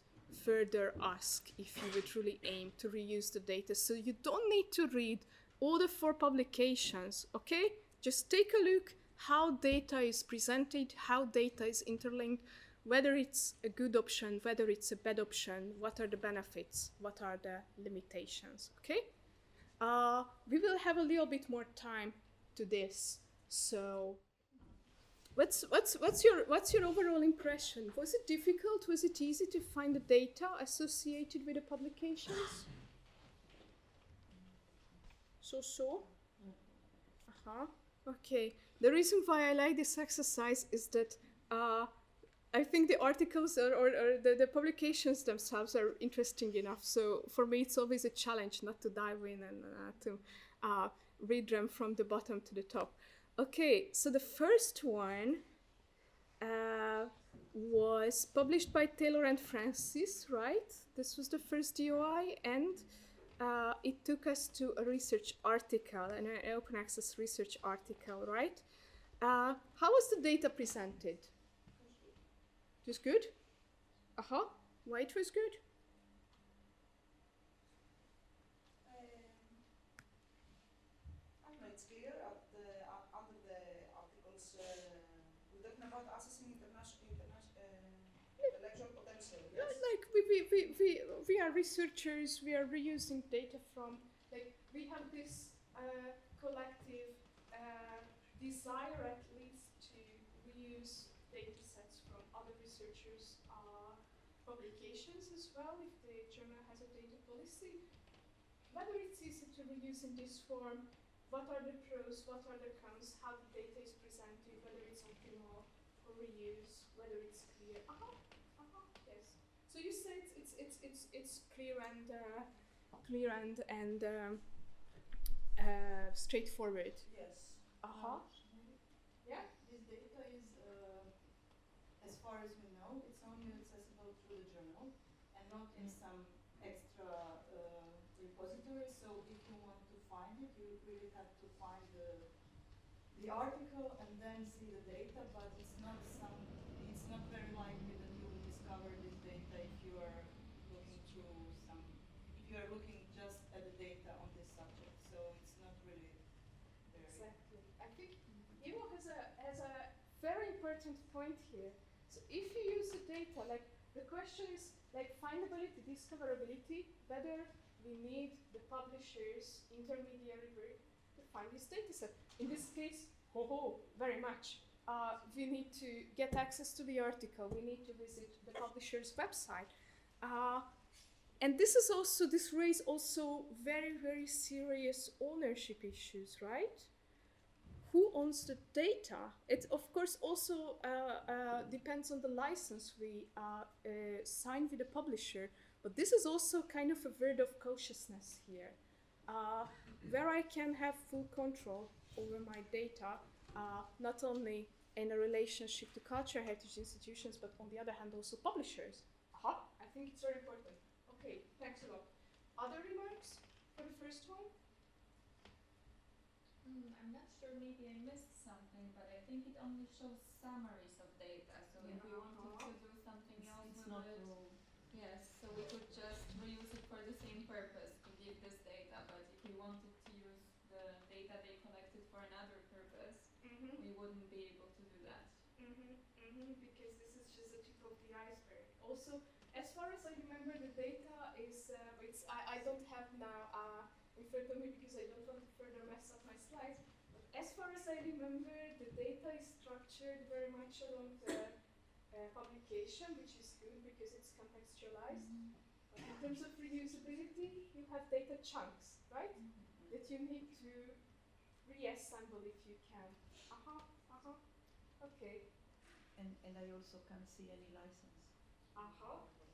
further ask if you would really aim to reuse the data. So you don't need to read all the 4 publications, okay? Just take a look how data is presented, how data is interlinked, whether it's a good option, whether it's a bad option, what are the benefits, what are the limitations, okay? We will have a little bit more time to this. So what's your overall impression? Was it difficult? Was it easy to find the data associated with the publications? So? Okay. The reason why I like this exercise is that I think the articles or the publications themselves are interesting enough. So for me, it's always a challenge not to dive in and to read them from the bottom to the top. Okay, so the first one was published by Taylor and Francis, right? This was the first DOI, and it took us to a research article, an open access research article, right? How was the data presented? It was good? Why it was good? I don't know, it's clear under the articles, we're talking about assessing intellectual potential, yes? Like we are researchers, we are reusing data from, like, we have this collective desire at least to reuse data sets from other researchers' publications as well, if the journal has a data policy. Whether it's easy to reuse in this form, what are the pros, what are the cons, how the data is presented, whether it's optimal for reuse, whether it's clear. Yes. So you say it's clear and straightforward. Yes. Yeah. This data is, as far as we know, it's only accessible through the journal and not in some extra repository. So if you want to find it, you really have to find the article and then see the data. But it's not very likely that you will discover this data if you are looking through if you are looking just at the data on this subject. So it's not really very. Exactly. I think Ivo has a very important point here. So if you use the data, like the question is like findability, discoverability, whether we need the publisher's intermediary work to find this data set. In this case, very much. We need to get access to the article. We need to visit the publisher's website. And this raises also very, very serious ownership issues, right? Who owns the data? It, of course, also depends on the license we sign with the publisher. But this is also kind of a word of cautiousness here, where I can have full control over my data, not only in a relationship to cultural heritage institutions, but on the other hand, also publishers. I think it's very important. Okay, thanks a lot. Other remarks for the first one? I'm not sure, maybe I missed something, but I think it only shows summaries of data. So if we wanted to do something else with it, yes, so we could just reuse it for the same purpose, to give this data. But if we wanted to use the data they collected for another purpose, we wouldn't be able to do that. Because this is just the tip of the iceberg. Also, as far as I remember, the data is, I don't have now in front of me because I don't want to further mess up my slides. But as far as I remember, the data is structured very much along the publication, which is good because it's contextualized. But in terms of reusability, you have data chunks, right? That you need to reassemble if you can. Okay. And I also can't see any license.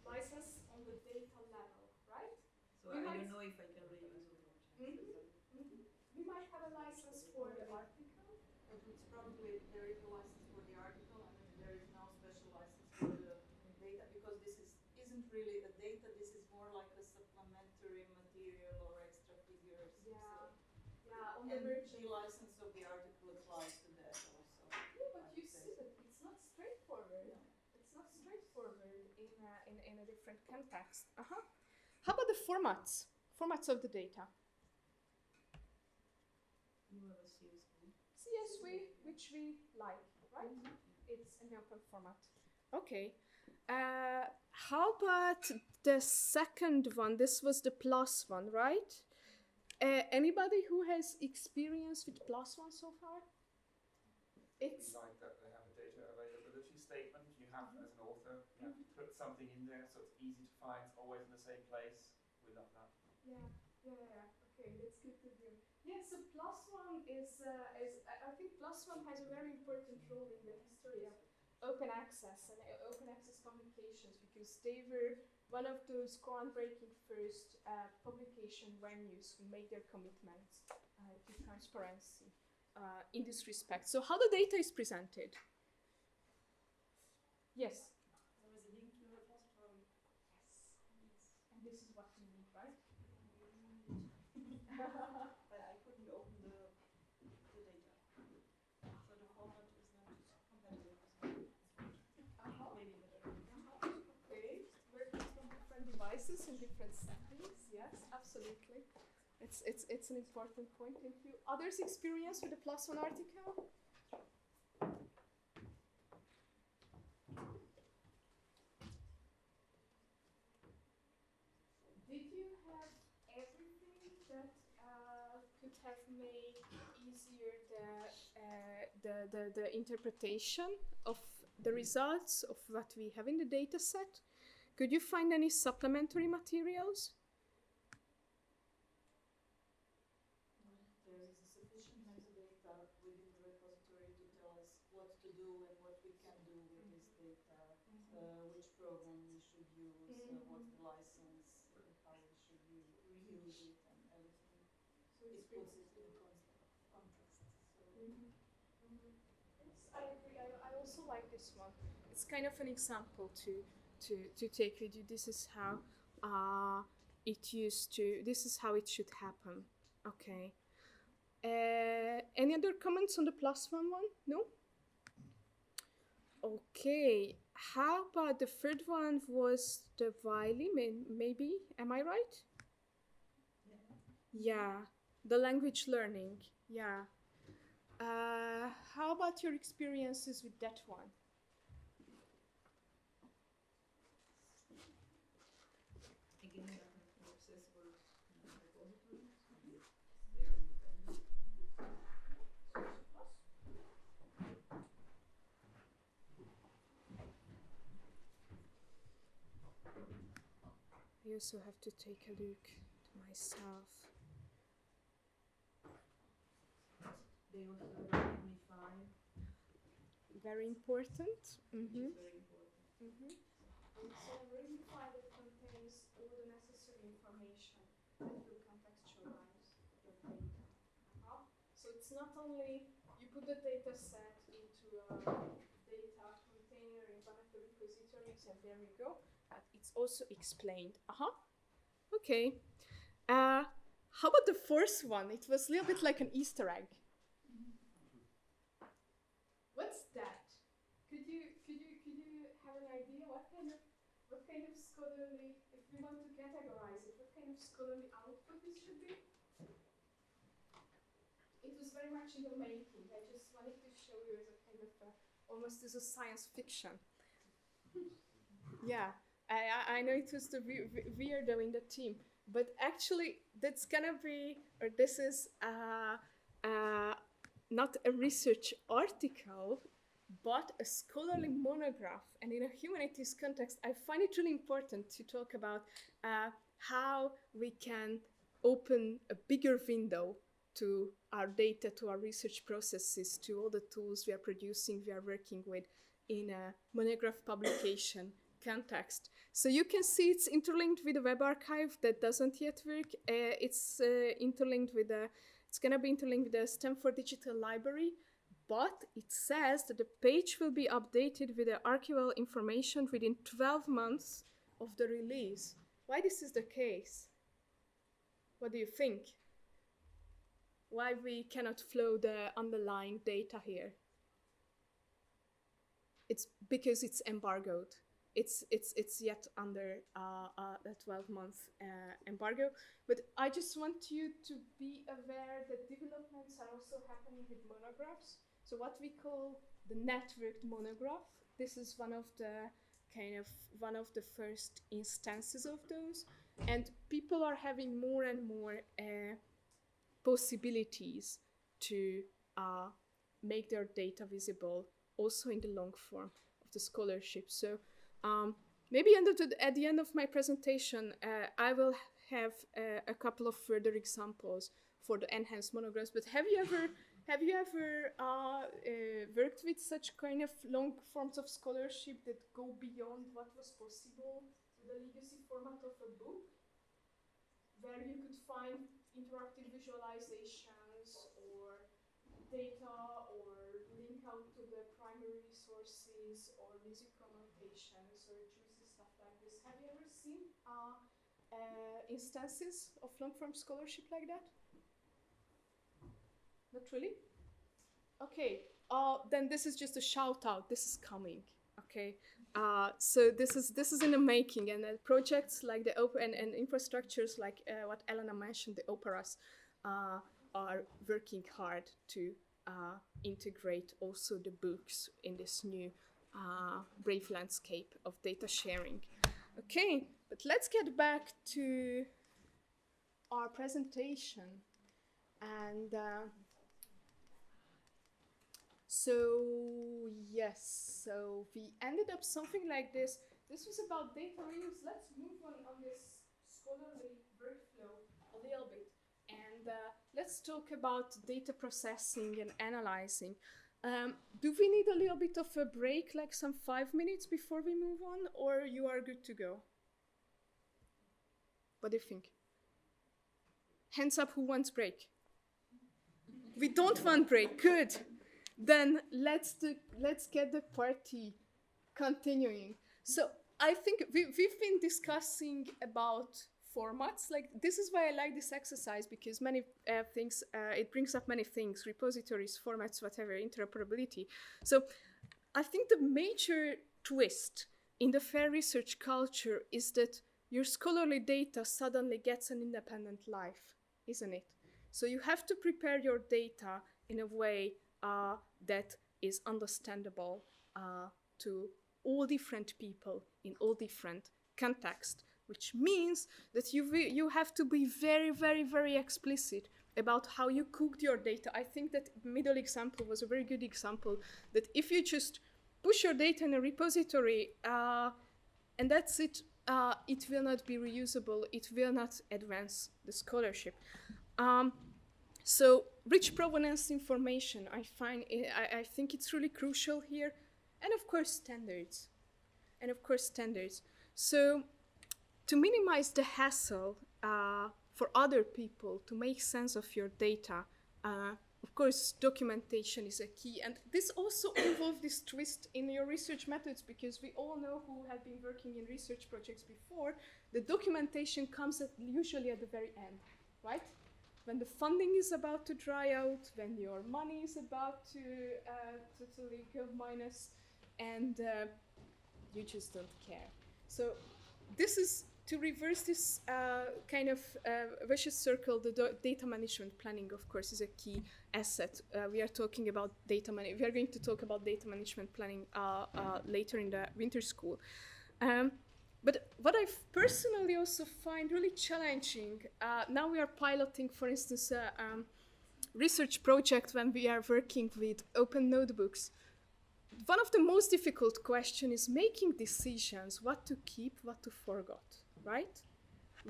License on the data level, right? So I don't know if I can reuse it. We might have a license for the article. But it's probably there is a license for the article and there is no special license for the data because this isn't really a data. This is more like a supplementary material or extra figures. On And the the license of the article applies to that also. Yeah, but you see that it's not straightforward. It's not straightforward in a different context. How about the formats? Formats of the data. CSV, which we like, right? It's an open format. Okay. How about the second one? This was the plus one, right? Anybody who has experience with plus one so far? It's like that they have a data availability statement. You have, as an author, you have to put something in there so it's easy to find. It's always in the same place. We love that. Yeah. Okay, that's good to do. Yeah, so plus one is I think plus one has a very important role in the history of open access and open access communications because they were one of those groundbreaking first publication venues who made their commitments to transparency in this respect. So how the data is presented? Yes. There is a link to the repository. Yes. And this is what you need, right? But I couldn't open the data. So the format is not compatible. Maybe better. Okay. Working from different devices and different settings. Yes, absolutely. It's an important point. Thank you. Others experience with the plus one article? Did you have everything that could have made easier the interpretation of the results of what we have in the data set? Could you find any supplementary materials? There is a sufficient metadata within the repository to tell us what to do and what we can do with this data, which program we should use, what's the license, how we should reuse it, and everything. So it puts it in context. So. Yes, I agree. I also like this one. It's kind of an example to take with you. This is how this is how it should happen. Okay. Any other comments on the +1 one? No? Okay. How about the third one was the Wiley, maybe? Am I right? Yeah. The language learning. Yeah. How about your experiences with that one? I also have to take a look to myself. They also have me5. Very important. Mm-hmm. Very important. Mm-hmm. Also, really find it contains all the necessary information that will contextualize the data. So it's not only you put the data set into a data container in one of the repositories and there you go, but it's also explained. Okay. How about the first one? It was a little bit like an Easter egg. What's that? Could you have an idea what kind of scholarly, if we want to categorize it, what kind of scholarly output this should be? It was very much in the making. I just wanted to show you as a kind of almost as a science fiction. Yeah, I know it was the weirdo in the team, but actually that's gonna be, or this is not a research article, but a scholarly monograph. And in a humanities context, I find it really important to talk about how we can open a bigger window to our data, to our research processes, to all the tools we are producing, we are working with in a monograph publication context. So you can see it's interlinked with a web archive that doesn't yet work. It's interlinked with it's gonna be interlinked with the Stanford Digital Library, but it says that the page will be updated with the archival information within 12 months of the release. Why this is the case? What do you think? Why we cannot flow the underlying data here? It's because it's embargoed. It's yet under a 12-month embargo. But I just want you to be aware that developments are also happening with monographs. So what we call the networked monograph, this is one of the first instances of those. And people are having more and more possibilities to make their data visible also in the long form of the scholarship. So maybe at the end of my presentation, I will have a couple of further examples for the enhanced monographs. But have you ever worked with such kind of long forms of scholarship that go beyond what was possible with the legacy format of a book, where you could find interactive visualizations or data or link out to the primary resources or music annotations or juicy stuff like this? Have you ever seen instances of long-form scholarship like that? Not really? Okay, then this is just a shout out. This is coming. Okay, so this is in the making, and projects like the open and infrastructures like what Elena mentioned, the operas, are working hard to integrate also the books in this new brave landscape of data sharing. Okay, but let's get back to our presentation. And so yes, so we ended up something like this. This was about data reuse. Let's move on this scholarly workflow a little bit. And let's talk about data processing and analyzing. Do we need a little bit of a break, like some 5 minutes before we move on, or you are good to go? What do you think? Hands up who wants break. We don't want break, good. Then let's get the party continuing. So I think we've been discussing about formats. Like, this is why I like this exercise, because many things, it brings up many things, repositories, formats, whatever, interoperability. So I think the major twist in the fair research culture is that your scholarly data suddenly gets an independent life, isn't it? So you have to prepare your data in a way that is understandable to all different people in all different contexts, which means that you have to be very, very, very explicit about how you cooked your data. I think that middle example was a very good example, that if you just push your data in a repository and that's it, it will not be reusable, it will not advance the scholarship. So rich provenance information, I think it's really crucial here. And of course, standards. So to minimize the hassle for other people to make sense of your data, of course, documentation is a key. And this also involves this twist in your research methods, because we all know who have been working in research projects before, the documentation comes usually at the very end, right? When the funding is about to dry out, when your money is about to totally go minus, and you just don't care. So this is to reverse this kind of vicious circle. The data management planning, of course, is a key asset. We are talking about we are going to talk about data management planning later in the winter school. But what I personally also find really challenging, now we are piloting, for instance, a research project when we are working with open notebooks. One of the most difficult questions is making decisions, what to keep, what to forget, right?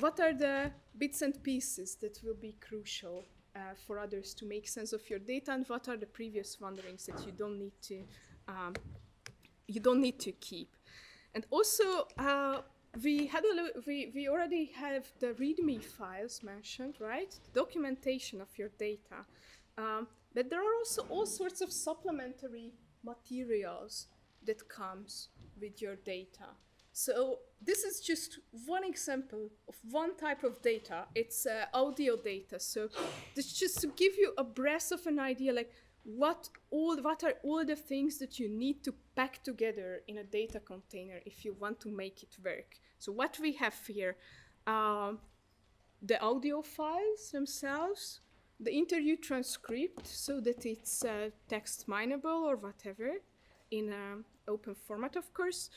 What are the bits and pieces that will be crucial for others to make sense of your data, and what are the previous wanderings that you don't need to keep? And also, we already have the README files mentioned, right? The documentation of your data. But there are also all sorts of supplementary materials that comes with your data. So this is just one example of one type of data. It's audio data. So this is just to give you a breath of an idea, like what are all the things that you need to pack together in a data container if you want to make it work. So what we have here, the audio files themselves, the interview transcript, so that it's text mineable or whatever in an open format, of course,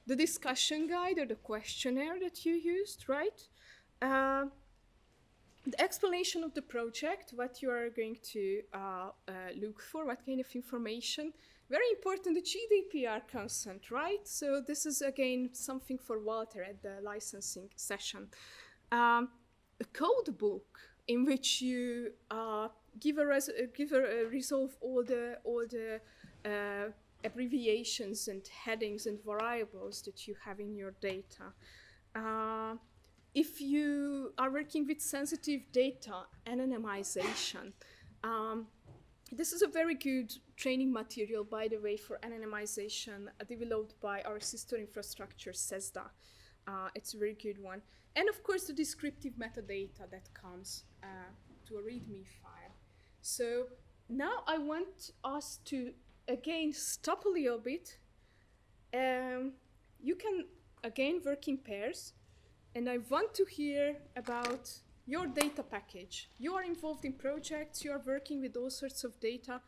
the discussion guide or the questionnaire that you used, right? The explanation of the project, what you are going to look for, what kind of information. Very important, the GDPR consent, right? So this is, again, something for Walter at the licensing session. A code book in which you resolve all the abbreviations and headings and variables that you have in your data. If you are working with sensitive data, anonymization. This is a very good training material, by the way, for anonymization developed by our sister infrastructure, CESDA. It's a very good one. And of course, the descriptive metadata that comes to a README file. So now I want us to, again, stop a little bit. You can, again, work in pairs. And I want to hear about your data package. You are involved in projects, you are working with all sorts of data.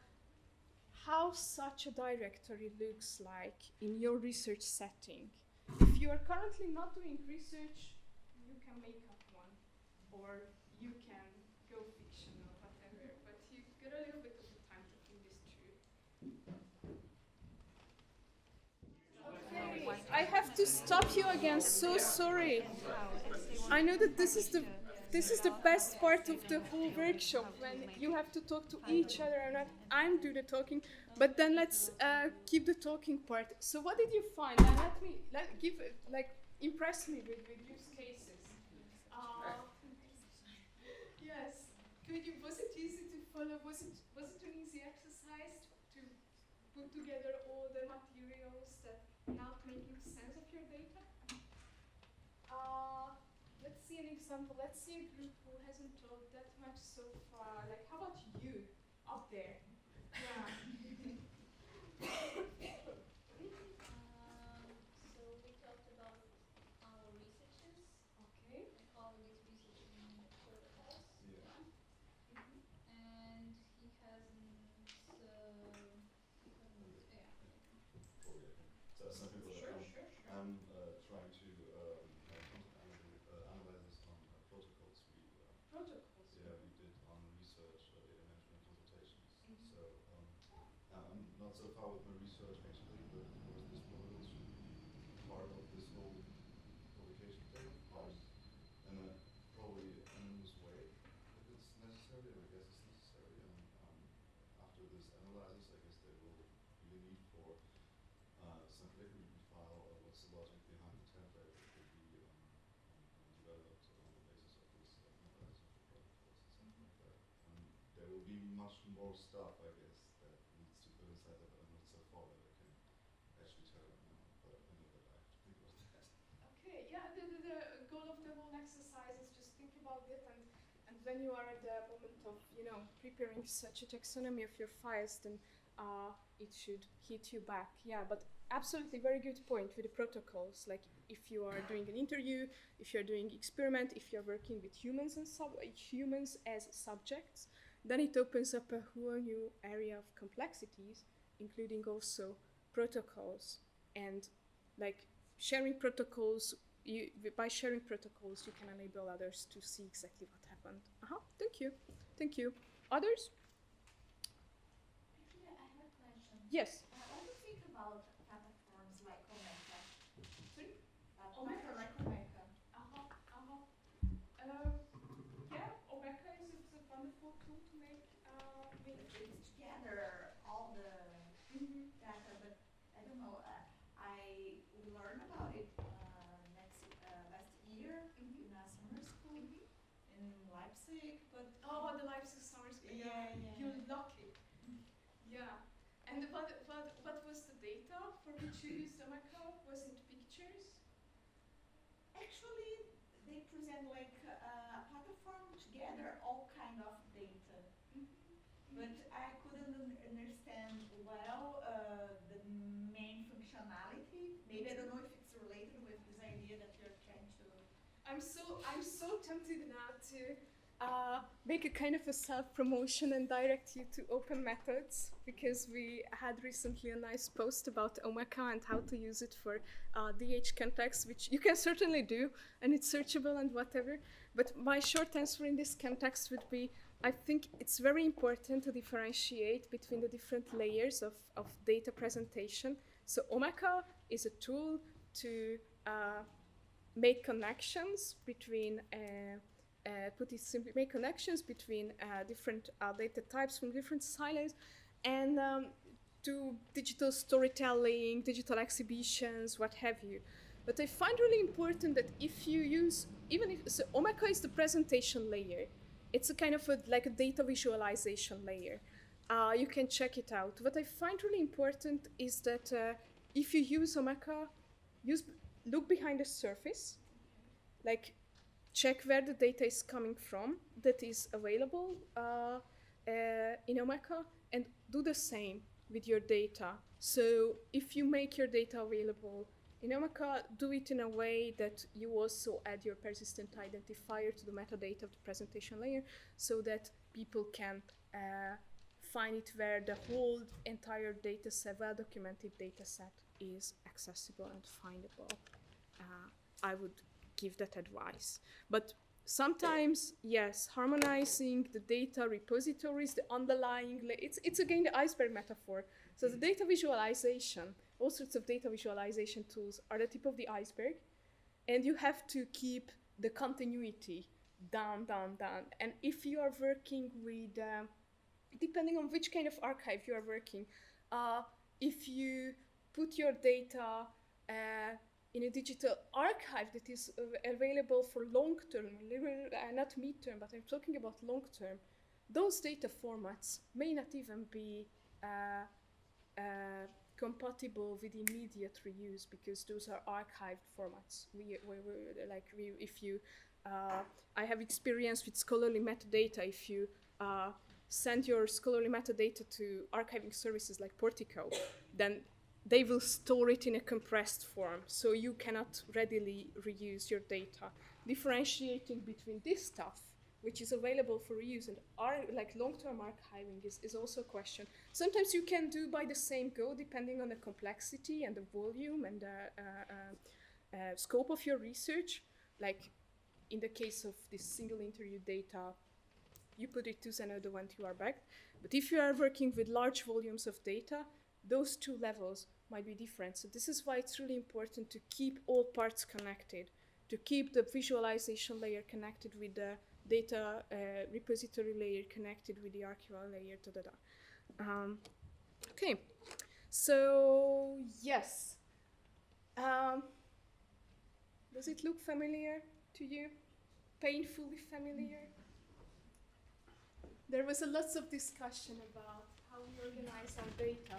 How such a directory looks like in your research setting. If you are currently not doing research, you can make up one, or you can go fictional, whatever. a little bit of the time to think this through. Okay, I have to stop you again. So sorry. I know that this is the best part of the whole workshop, when you have to talk to each other and not I'm do the talking. But then let's keep the talking part. So what did you find? And impress me with use cases. Yes. Was it easy to follow? Was it an easy exercise to put together all the materials that help making sense of your data? Let's see an example. Let's see a group who hasn't told that much so far. Like, how about you up there? Yeah. So we talked about our researches. Okay. Like all of these research protocols. Yeah. And he hasn't. Yeah. So some people Sure. I'm trying to analyze this on protocols Protocols. we did on research data management consultations. So I'm not so far with my research actually, but of course this model should be part of this whole publication thing. And probably anonymous way if it's necessary, or I guess it's necessary. And after this analysis, I guess there will be a need for some flickering file or what's the logic behind the template that could be developed on the basis of this analysis of protocols and something like that. There will be much more stuff, I guess, that needs to put inside that, but I'm not so far that I can actually tell right now. But I know that I have to think about that. Okay, yeah, the goal of the whole exercise is just think about it, and when you are at the moment of, preparing such a taxonomy of your files, then it should hit you back. Yeah, but absolutely very good point with the protocols. Like if you are doing an interview, if you're doing experiment, if you're working with humans and humans as subjects, then it opens up a whole new area of complexities, including also protocols. And like sharing protocols, by sharing protocols, you can enable others to see exactly what happened. Thank you. Others? Actually, I have a question. Yes. What do you think about platforms like Omeka? Sorry? Omeka, like Omeka. Yeah, Omeka is a wonderful tool to make It brings together all the data, but I don't know. I learned about it last year in a summer school in Leipzig, but the Leipzig summer school. Yeah. You're lucky. Yeah. And what was the data for which you used Omeka? Was it pictures? actually they present like a platform together all kind of data. But I couldn't understand well the main functionality. Maybe I don't know if it's related with this idea that you're trying to. I'm so tempted now to make a kind of a self-promotion and direct you to open methods, because we had recently a nice post about Omeka and how to use it for DH context, which you can certainly do, and it's searchable and whatever. But my short answer in this context would be, I think it's very important to differentiate between the different layers of data presentation. So Omeka is a tool to make connections between make connections between different data types from different silos, and do digital storytelling, digital exhibitions, what have you. But I find really important that if you use, so Omeka is the presentation layer. It's a kind of like a data visualization layer. You can check it out. What I find really important is that if you use Omeka, look behind the surface, like check where the data is coming from that is available in Omeka, and do the same with your data. So if you make your data available in Omeka, do it in a way that you also add your persistent identifier to the metadata of the presentation layer, so that people can find it where the whole entire data set, well-documented data set, is accessible and findable. I would give that advice. But Sometimes, yes, harmonizing the data repositories, the underlying, it's again the iceberg metaphor. So the data visualization, all sorts of data visualization tools are the tip of the iceberg, and you have to keep the continuity down. And if you are working with, depending on which kind of archive you are working, if you put your data in a digital archive that is available for long-term, not mid-term, but I'm talking about long-term, those data formats may not even be compatible with immediate reuse, because those are archived formats. I have experience with scholarly metadata. If you send your scholarly metadata to archiving services like Portugal, then they will store it in a compressed form, so you cannot readily reuse your data. Differentiating between this stuff, which is available for reuse, and long-term archiving is also a question. Sometimes you can do by the same go, depending on the complexity and the volume and the scope of your research. Like in the case of this single interview data, you put it to Zenodo when you are back. But if you are working with large volumes of data, those two levels might be different. So this is why it's really important to keep all parts connected, to keep the visualization layer connected with the data repository layer connected with the archival layer, Okay, so yes. Does it look familiar to you? Painfully familiar? There was a lots of discussion about how we organize our data,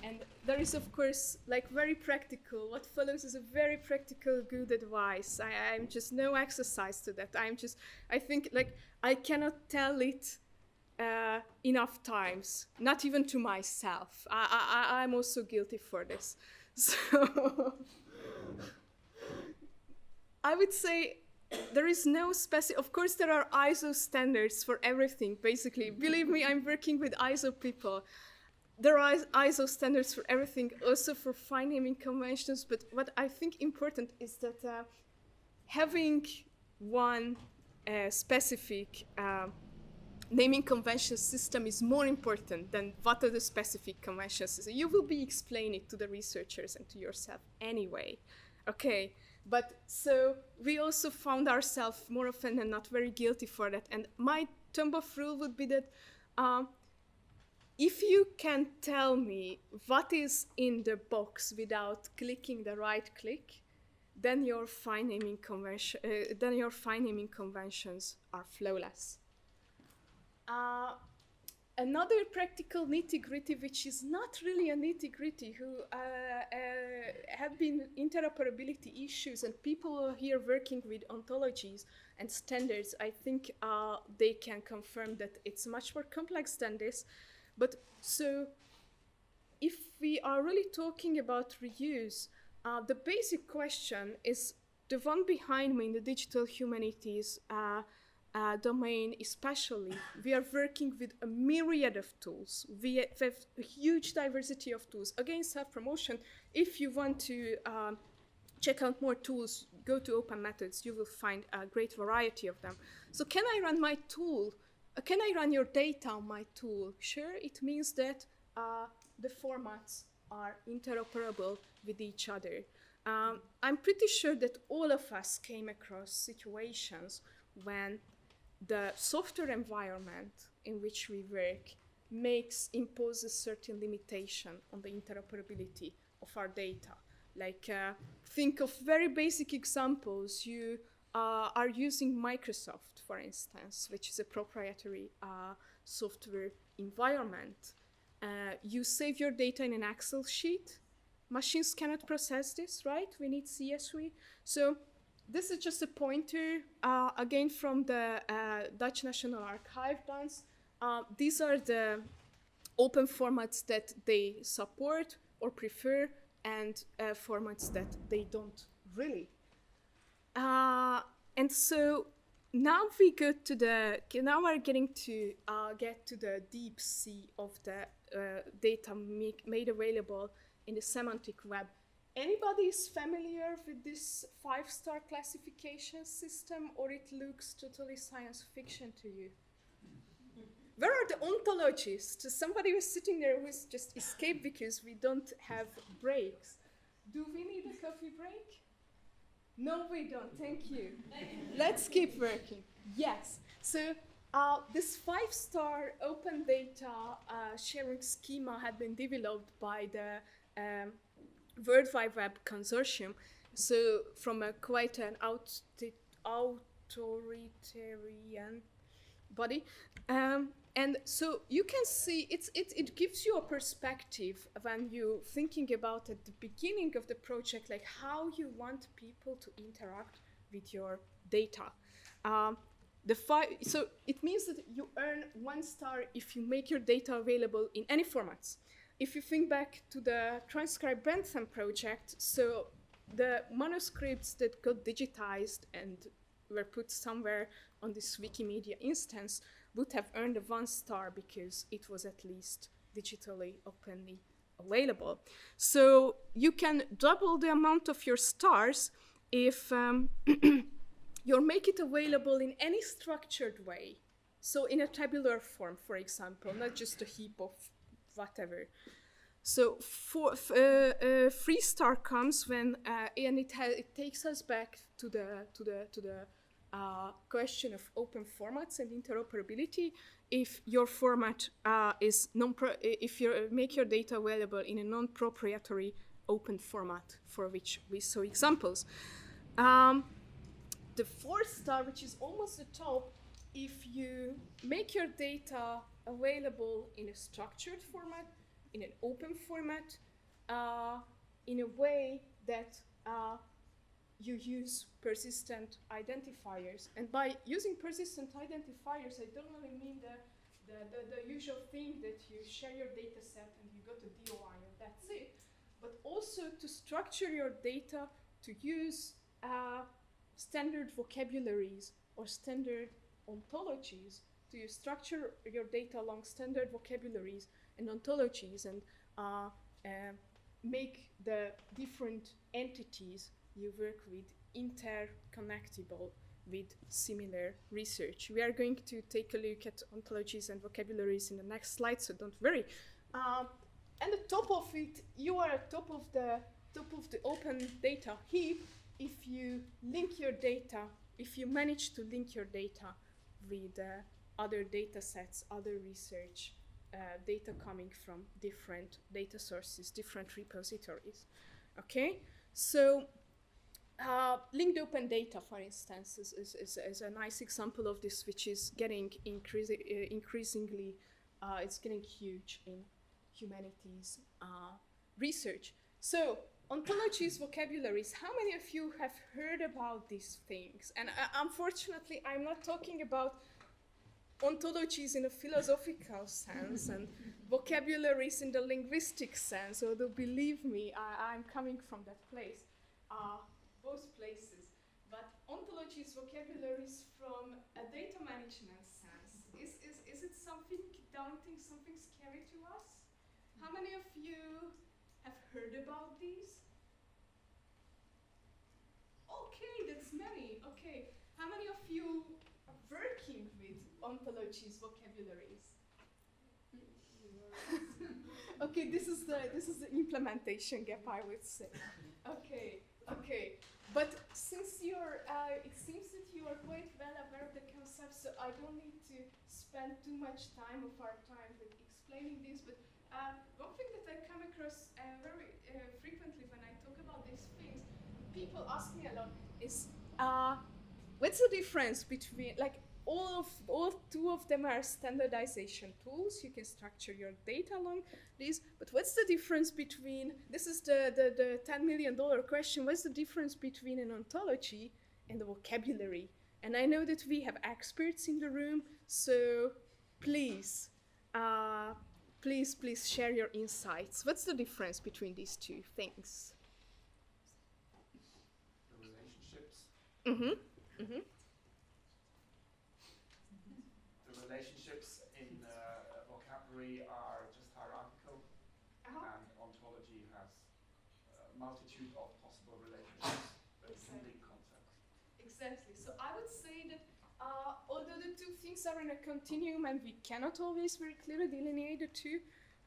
and there is, of course, very practical. What follows is a very practical, good advice. I'm just no exercise to that. I think I cannot tell it enough times, not even to myself. I'm also guilty for this. So I would say there is no specific, of course there are ISO standards for everything, basically. Believe me, I'm working with ISO people. There are ISO standards for everything, also for file naming conventions, but what I think important is that having one specific naming convention system is more important than what are the specific conventions. You will be explaining it to the researchers and to yourself anyway, okay? But so we also found ourselves more often than not very guilty for that. And my thumb of rule would be that if you can tell me what is in the box without clicking the right click, then your file naming conventions are flawless. Another practical nitty-gritty, which is not really a nitty-gritty, who have been interoperability issues, and people here working with ontologies and standards, I think they can confirm that it's much more complex than this. But so if we are really talking about reuse, the basic question is the one behind me in the digital humanities domain especially. We are working with a myriad of tools. We have a huge diversity of tools. Again, self-promotion, if you want to check out more tools, go to Open Methods, you will find a great variety of them. So can I run my tool? Can I run your data on my tool? Sure, it means that the formats are interoperable with each other. I'm pretty sure that all of us came across situations when the software environment in which we work imposes certain limitation on the interoperability of our data. Think of very basic examples. You are using Microsoft, for instance, which is a proprietary software environment. You save your data in an Excel sheet. Machines cannot process this, right? We need CSV. So this is just a pointer, again, from the Dutch National Archive plans. These are the open formats that they support or prefer, and formats that they don't really. And so now we go to now we're getting to get to the deep sea of the data made available in the semantic web. Anybody is familiar with this 5-star classification system, or it looks totally science fiction to you? Where are the ontologists? Somebody was sitting there who's just escaped because we don't have breaks. Do we need a coffee break? No, we don't. Thank you. Let's keep working. Yes. So this 5-star open data sharing schema had been developed by the World Wide Web Consortium. So from a quite an authoritarian body. And so you can see it gives you a perspective when you're thinking about at the beginning of the project, like how you want people to interact with your data. So it means that you earn 1 star if you make your data available in any formats. If you think back to the Transcribe Bentham project, so the manuscripts that got digitized and were put somewhere on this Wikimedia instance would have earned a 1 star because it was at least digitally openly available. So you can double the amount of your stars if you make it available in any structured way. So in a tabular form, for example, not just a heap of whatever. So for 3 star comes when and it takes us back to the question of open formats and interoperability. If your format is if you make your data available in a non-proprietary open format, for which we saw examples. The 4 star, which is almost the top, if you make your data available in a structured format, in an open format, in a way that you use persistent identifiers. And by using persistent identifiers, I don't only mean the usual thing that you share your data set and you got a DOI and that's it, but also to structure your data to use standard vocabularies or standard ontologies, to structure your data along standard vocabularies and ontologies and make the different entities you work with interconnectable with similar research. We are going to take a look at ontologies and vocabularies in the next slide, so don't worry. And the top of it, you are at top of the open data heap if you link your data, if you manage to link your data with other data sets, other research data coming from different data sources, different repositories. Okay, so linked open data, for instance, is a nice example of this, which is getting increasingly, it's getting huge in humanities research. So ontologies, vocabularies, how many of you have heard about these things? And unfortunately, I'm not talking about ontologies in a philosophical sense and vocabularies in the linguistic sense, although believe me, I'm coming from that place, both places. But ontologies, vocabularies from a data management sense, is it something daunting, something scary to us? How many of you have heard about these? Okay, that's many. Okay, how many of you are working with ontologies, vocabularies? Okay, this is the implementation gap, I would say. Okay. But since it seems that you are quite well aware of the concept, so I don't need to spend too much time of our time with explaining this. But one thing that I come across very frequently when I talk about these things, people ask me a lot is, what's the difference between, like, all two of them are standardization tools. You can structure your data along these, but what's the difference between, this is the $10 million question, what's the difference between an ontology and a vocabulary? And I know that we have experts in the room, so please share your insights. What's the difference between these two things? The relationships. The relationships in vocabulary are just hierarchical, and ontology has multitude of possible relationships that can link concepts. Exactly. So I would say that although the two things are in a continuum and we cannot always very clearly delineate the two,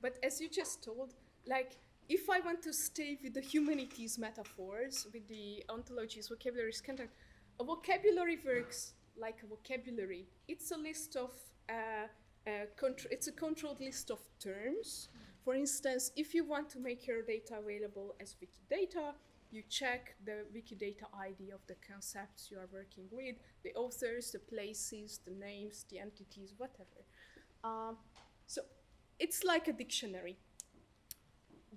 but as you just told, like if I want to stay with the humanities metaphors, with the ontologies, vocabularies, content, a vocabulary works like a vocabulary. It's a list of, it's a controlled list of terms. For instance, if you want to make your data available as Wikidata, you check the Wikidata ID of the concepts you are working with, the authors, the places, the names, the entities, whatever. So it's like a dictionary.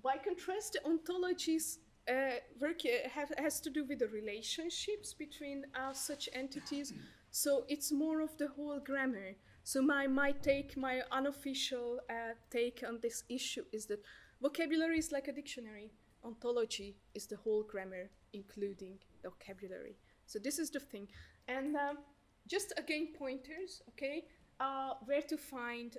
By contrast, the ontologies work has to do with the relationships between such entities. So it's more of the whole grammar. So my unofficial take on this issue is that vocabulary is like a dictionary. Ontology is the whole grammar, including the vocabulary. So this is the thing. And just again pointers, okay? Where to find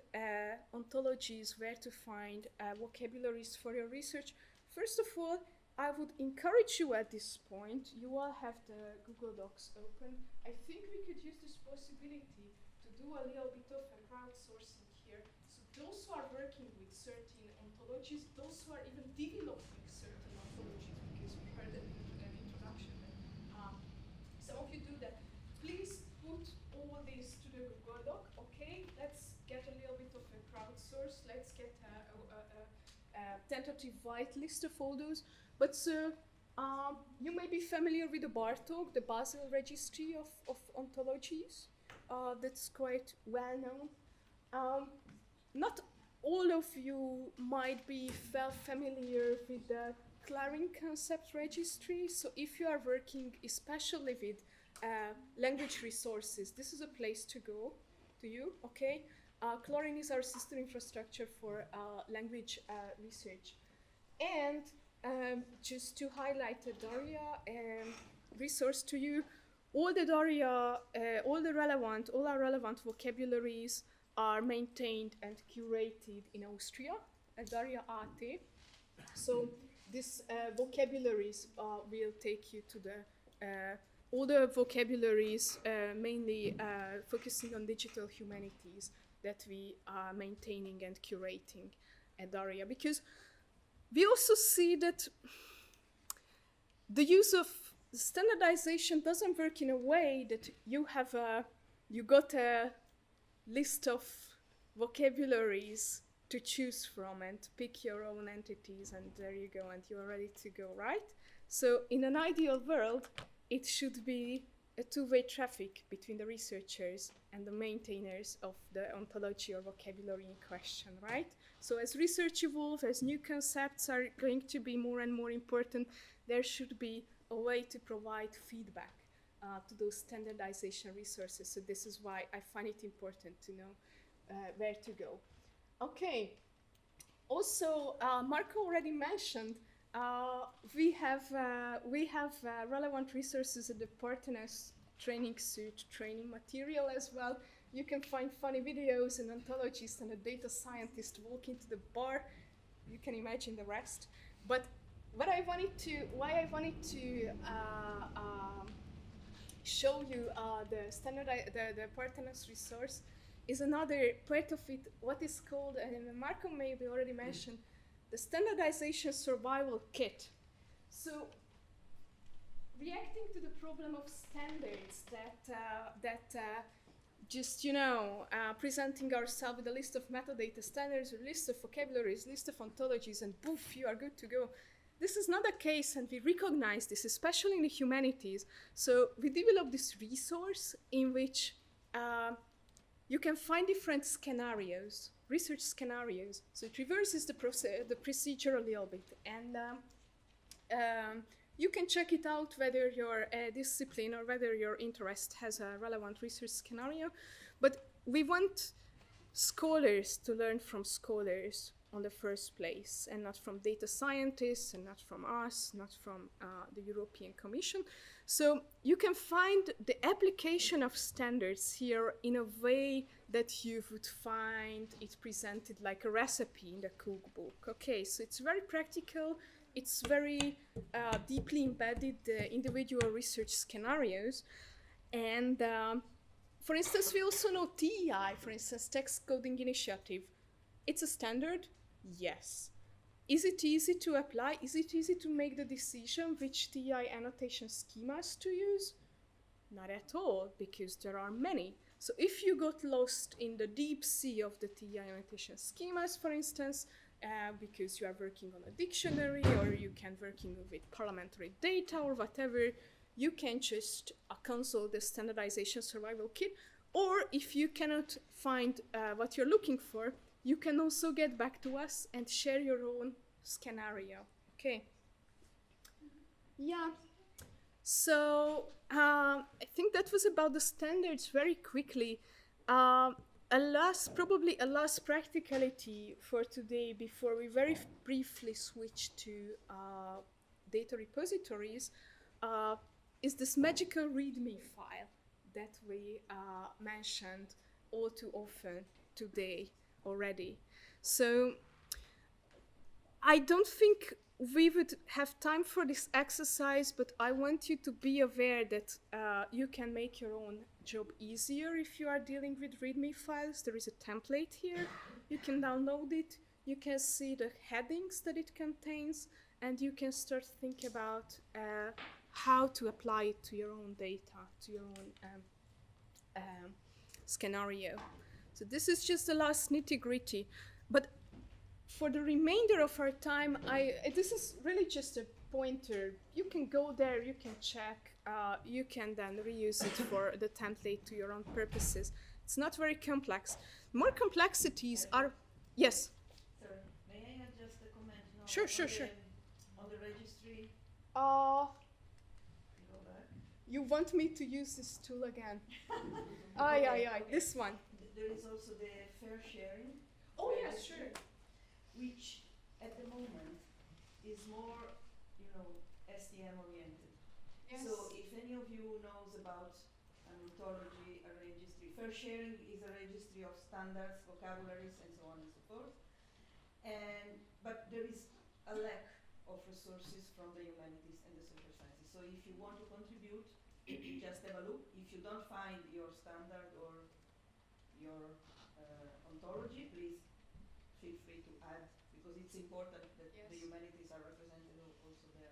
ontologies, where to find vocabularies for your research. First of all, I would encourage you at this point, you all have the Google Docs open. I think we could use this possibility to do a little bit of a crowdsourcing here. So those who are working with certain ontologies, those who are even developing certain ontologies, because we heard an introduction that some of you do that. Please put all these to the Google Doc, okay? Let's get a little bit of a crowdsource. Let's get a tentative white list of all those. But you may be familiar with the Bartók, the Basel registry of ontologies. That's quite well known. Not all of you might be well familiar with the Clarin concept registry. So if you are working especially with language resources, this is a place to go to you, okay? Clarin is our sister infrastructure for language research. And just to highlight the DARIAH resource to you, all the DARIAH, all our relevant vocabularies are maintained and curated in Austria at DARIAH-EU. So these vocabularies will take you to the all the vocabularies, mainly focusing on digital humanities, that we are maintaining and curating at DARIAH, because we also see that the use of standardization doesn't work in a way that you got a list of vocabularies to choose from and pick your own entities, and there you go, and you're ready to go, right? So in an ideal world, it should be a two-way traffic between the researchers and the maintainers of the ontology or vocabulary in question, right? So as research evolves, as new concepts are going to be more and more important, there should be a way to provide feedback to those standardization resources. So this is why I find it important to know where to go. Okay. Also, Marco already mentioned we have relevant resources at the Partners training suite, training material as well. You can find funny videos, an ontologist and a data scientist walk into the bar. You can imagine the rest. But why I wanted to show you the Partners resource is another part of it, what is called, and Marco maybe already mentioned, the standardization survival kit. So, reacting to the problem of standards presenting ourselves with a list of metadata standards, a list of vocabularies, list of ontologies, and poof, you are good to go. This is not the case, and we recognize this, especially in the humanities. So we developed this resource in which you can find different scenarios, research scenarios. So it reverses the procedure a little bit, and you can check it out whether your discipline or whether your interest has a relevant research scenario. But we want scholars to learn from scholars on the first place, and not from data scientists, and not from us, not from the European Commission. So you can find the application of standards here in a way that you would find it presented like a recipe in the cookbook. Okay, so it's very practical. it's very deeply embedded individual research scenarios. And for instance, we also know TEI, for instance, Text Coding Initiative. It's a standard, yes. Is it easy to apply? Is it easy to make the decision which TEI annotation schemas to use? Not at all, because there are many. So if you got lost in the deep sea of the TEI annotation schemas, for instance, because you are working on a dictionary or you can working with parliamentary data or whatever, you can just consult the standardization survival kit. Or if you cannot find what you're looking for, you can also get back to us and share your own scenario. Okay. Yeah. So I think that was about the standards very quickly. Probably a last practicality for today before we very briefly switch to data repositories is this magical README file that we mentioned all too often today already. So I don't think we would have time for this exercise, but I want you to be aware that you can make your own job easier if you are dealing with README files. There is a template here. You can download it. You can see the headings that it contains, and you can start think about how to apply it to your own data, to your own scenario. So this is just the last nitty-gritty. But for the remainder of our time, this is really just a pointer. You can go there, you can check, you can then reuse it for the template to your own purposes. It's not very complex. More complexities are, yes? Sorry, may I add just a comment? No, Sure. On the registry. Go back. You want me to use this tool again? Aye, this one. There is also the fair sharing. Oh, yes, sure. Which at the moment is more, STM oriented. Yes. So if any of you knows about an ontology, a registry, fair sharing is a registry of standards, vocabularies, and so on and so forth. But there is a lack of resources from the humanities and the social sciences. So if you want to contribute, just have a look. If you don't find your standard or your ontology, please feel free to add, because it's important that the humanities are represented also there.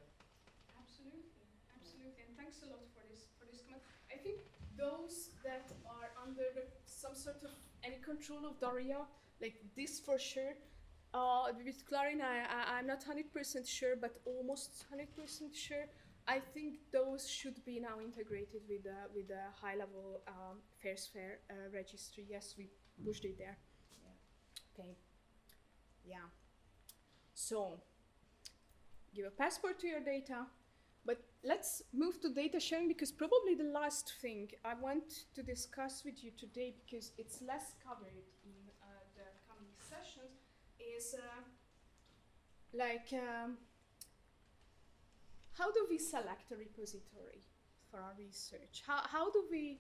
Absolutely, and thanks a lot for this comment. I think those that are under some sort of any control of DARIAH, like this for sure. With Clarin, I'm not 100% sure, but almost 100% sure. I think those should be now integrated with the high-level Fairs Fair registry. Yes, we pushed it there. Yeah. Okay. Yeah. So, give a passport to your data, but let's move to data sharing, because probably the last thing I want to discuss with you today, because it's less covered in the coming sessions, is how do we select a repository for our research? How do we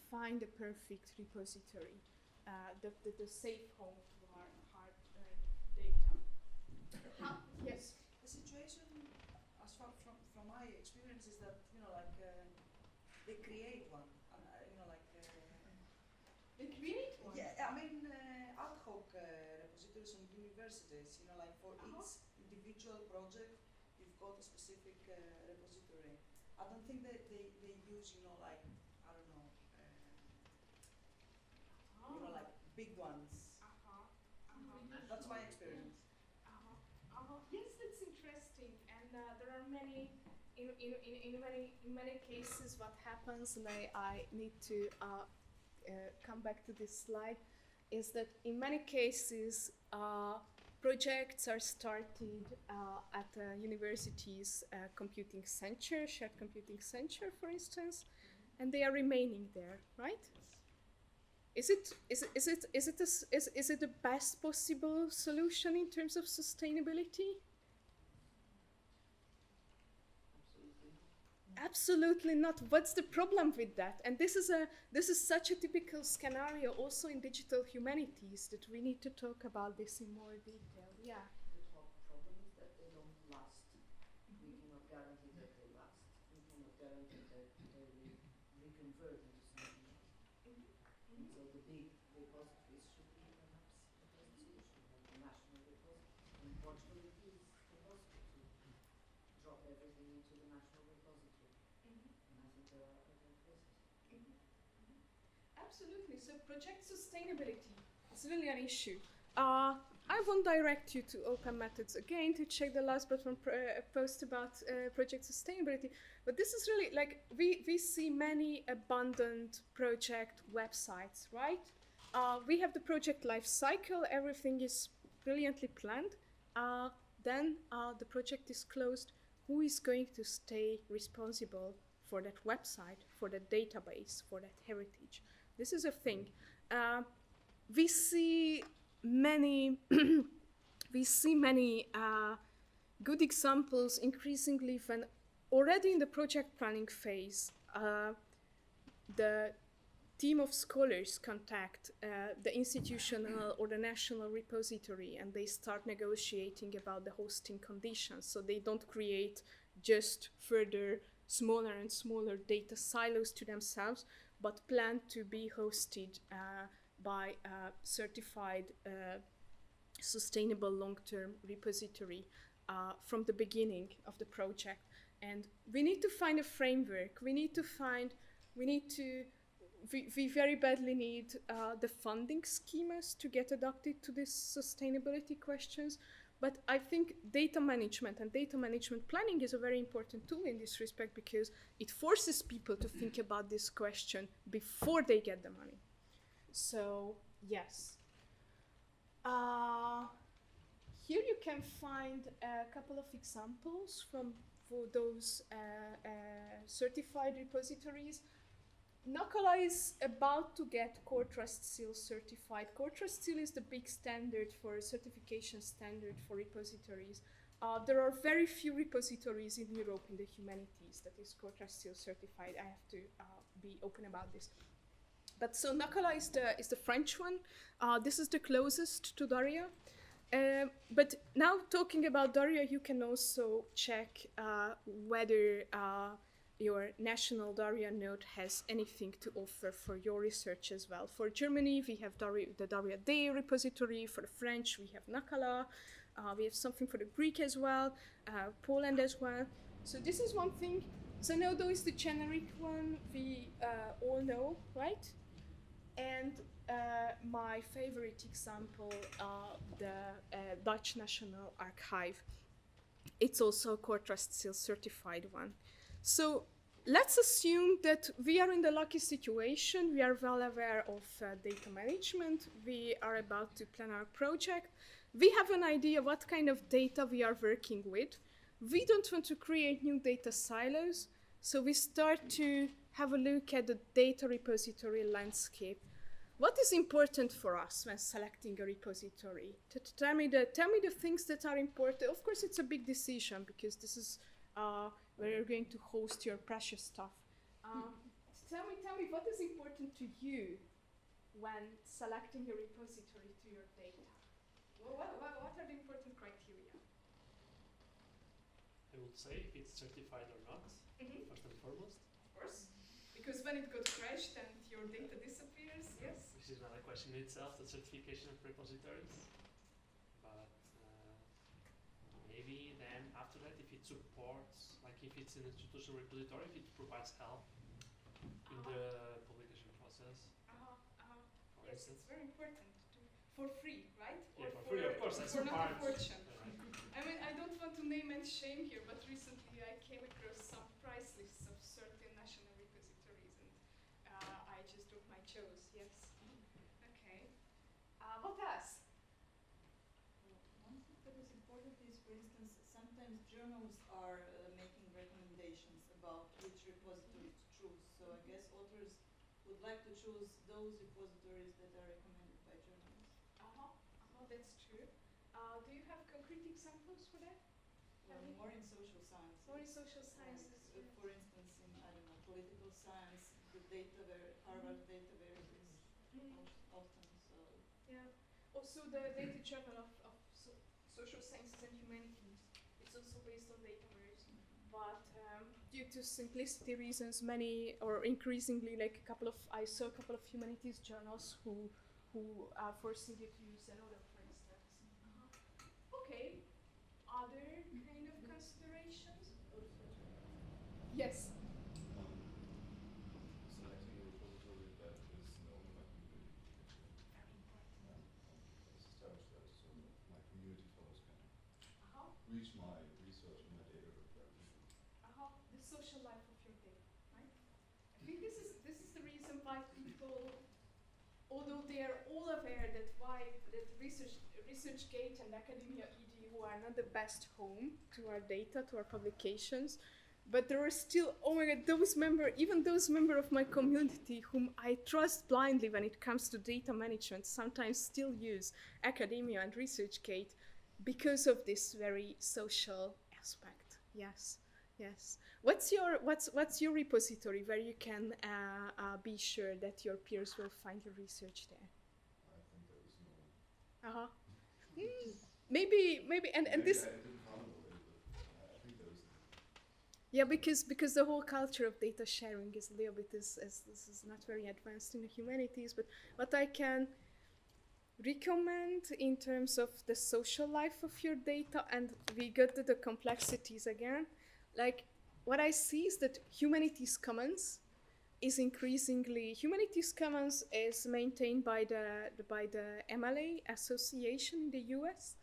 find the perfect repository, the safe home to our data? Yes. The situation, as far from my experience, is that they create one, They create one. Yeah, I mean ad hoc repositories on universities. For each individual project, you've got a specific repository. I don't think that they use big ones. That's my experience. Yes, that's interesting, and there are many. In many cases, what happens, and I need to come back to this slide, is that in many cases projects are started at a university's computing center, shared computing center, for instance, and they are remaining there, right? Is it the best possible solution in terms of sustainability? Absolutely not. What's the problem with that? And this is such a typical scenario also in digital humanities that we need to talk about this in more detail. Yeah. The problem is that they don't last Portugal, it is impossible to drop everything into the national repository. And I think there are other places. Absolutely. So project sustainability is really an issue. I won't direct you to open methods again to check the last button post about project sustainability, but this is really like we see many abundant project websites, right? We have the project life cycle, everything is brilliantly planned. Then the project is closed. Who is going to stay responsible for that website, for that database, for that heritage? This is a thing. We see many good examples increasingly when already in the project planning phase, the team of scholars contact the institutional or the national repository and they start negotiating about the hosting conditions. So they don't create just further smaller and smaller data silos to themselves, but plan to be hosted by a certified sustainable long-term repository from the beginning of the project. And we need to find a framework. We very badly need the funding schemas to get adapted to these sustainability questions. But I think data management and data management planning is a very important tool in this respect because it forces people to think about this question before they get the money. So, yes. Here you can find a couple of examples for those certified repositories. Nakala is about to get Core Trust Seal certified. Core Trust Seal is the big standard for certification standard for repositories. There are very few repositories in Europe in the humanities that is Core Trust Seal certified. I have to be open about this. But so Nakala is the French one. This is the closest to DARIAH. But now talking about DARIAH, you can also check whether your national DARIAH node has anything to offer for your research as well. For Germany, we have the DARIAH-EU repository. For the French, we have Nakala. We have something for the Greek as well, Poland as well. So this is one thing. Zenodo is the generic one we all know, right? And my favorite example, the Dutch National Archive. It's also a Core Trust Seal certified one. So let's assume that we are in the lucky situation. We are well aware of data management. We are about to plan our project. We have an idea what kind of data we are working with. We don't want to create new data silos. So we start to have a look at the data repository landscape. What is important for us when selecting a repository? Tell me the things that are important. Of course, it's a big decision because this is where you're going to host your precious stuff. Tell me what is important to you when selecting a repository to your data? What are the important criteria? I would say if it's certified or not, first and foremost. Of course, because when it got crashed and your data disappears, yes. Which is another question in itself, the certification of repositories. But maybe then after that, if it supports, like if it's an institutional repository, if it provides help in the publication process. For Yes, instance. it's very important. For free, right? Yeah, for free, of course, that's for part. not a fortune. I mean, I don't want to name and shame here, but recently I came across some price lists of certain national repositories, and I just took my choice. Yes. Okay. What else? One thing that is important is, for instance, sometimes journals are making recommendations about which repository to choose. So I guess authors would like to choose those repositories that are recommended by journals. That's true. Do you have concrete examples for that? More in social science. More in social sciences. Like, for instance, in political science, the data Harvard data varies often. So yeah. Also, the data journal of social sciences and humanities. It's also based on dataverse, but due to simplicity reasons, many or increasingly, like I saw a couple of humanities journals who are forcing you to use another, for instance. Okay. other kind of considerations? Yes. Selecting a repository that is known in my community. Establish that so that my community fellows can reach my research and my data very easily. The social life of your data, right? I think this is the reason why people, although they are all aware that ResearchGate and DARIAH-EU are not the best home to our data, to our publications, but there are still, oh my god, even those members of my community whom I trust blindly when it comes to data management sometimes still use academia and ResearchGate because of this very social aspect. Yes, yes. What's your repository where you can be sure that your peers will find your research there? I think there is no. Maybe, and Maybe this. I didn't follow it, but I think there is no. Yeah, because the whole culture of data sharing is a little bit this is not very advanced in the humanities, but what I can recommend in terms of the social life of your data, and we got to the complexities again, like what I see is that Humanities Commons is maintained by the MLA Association in the US.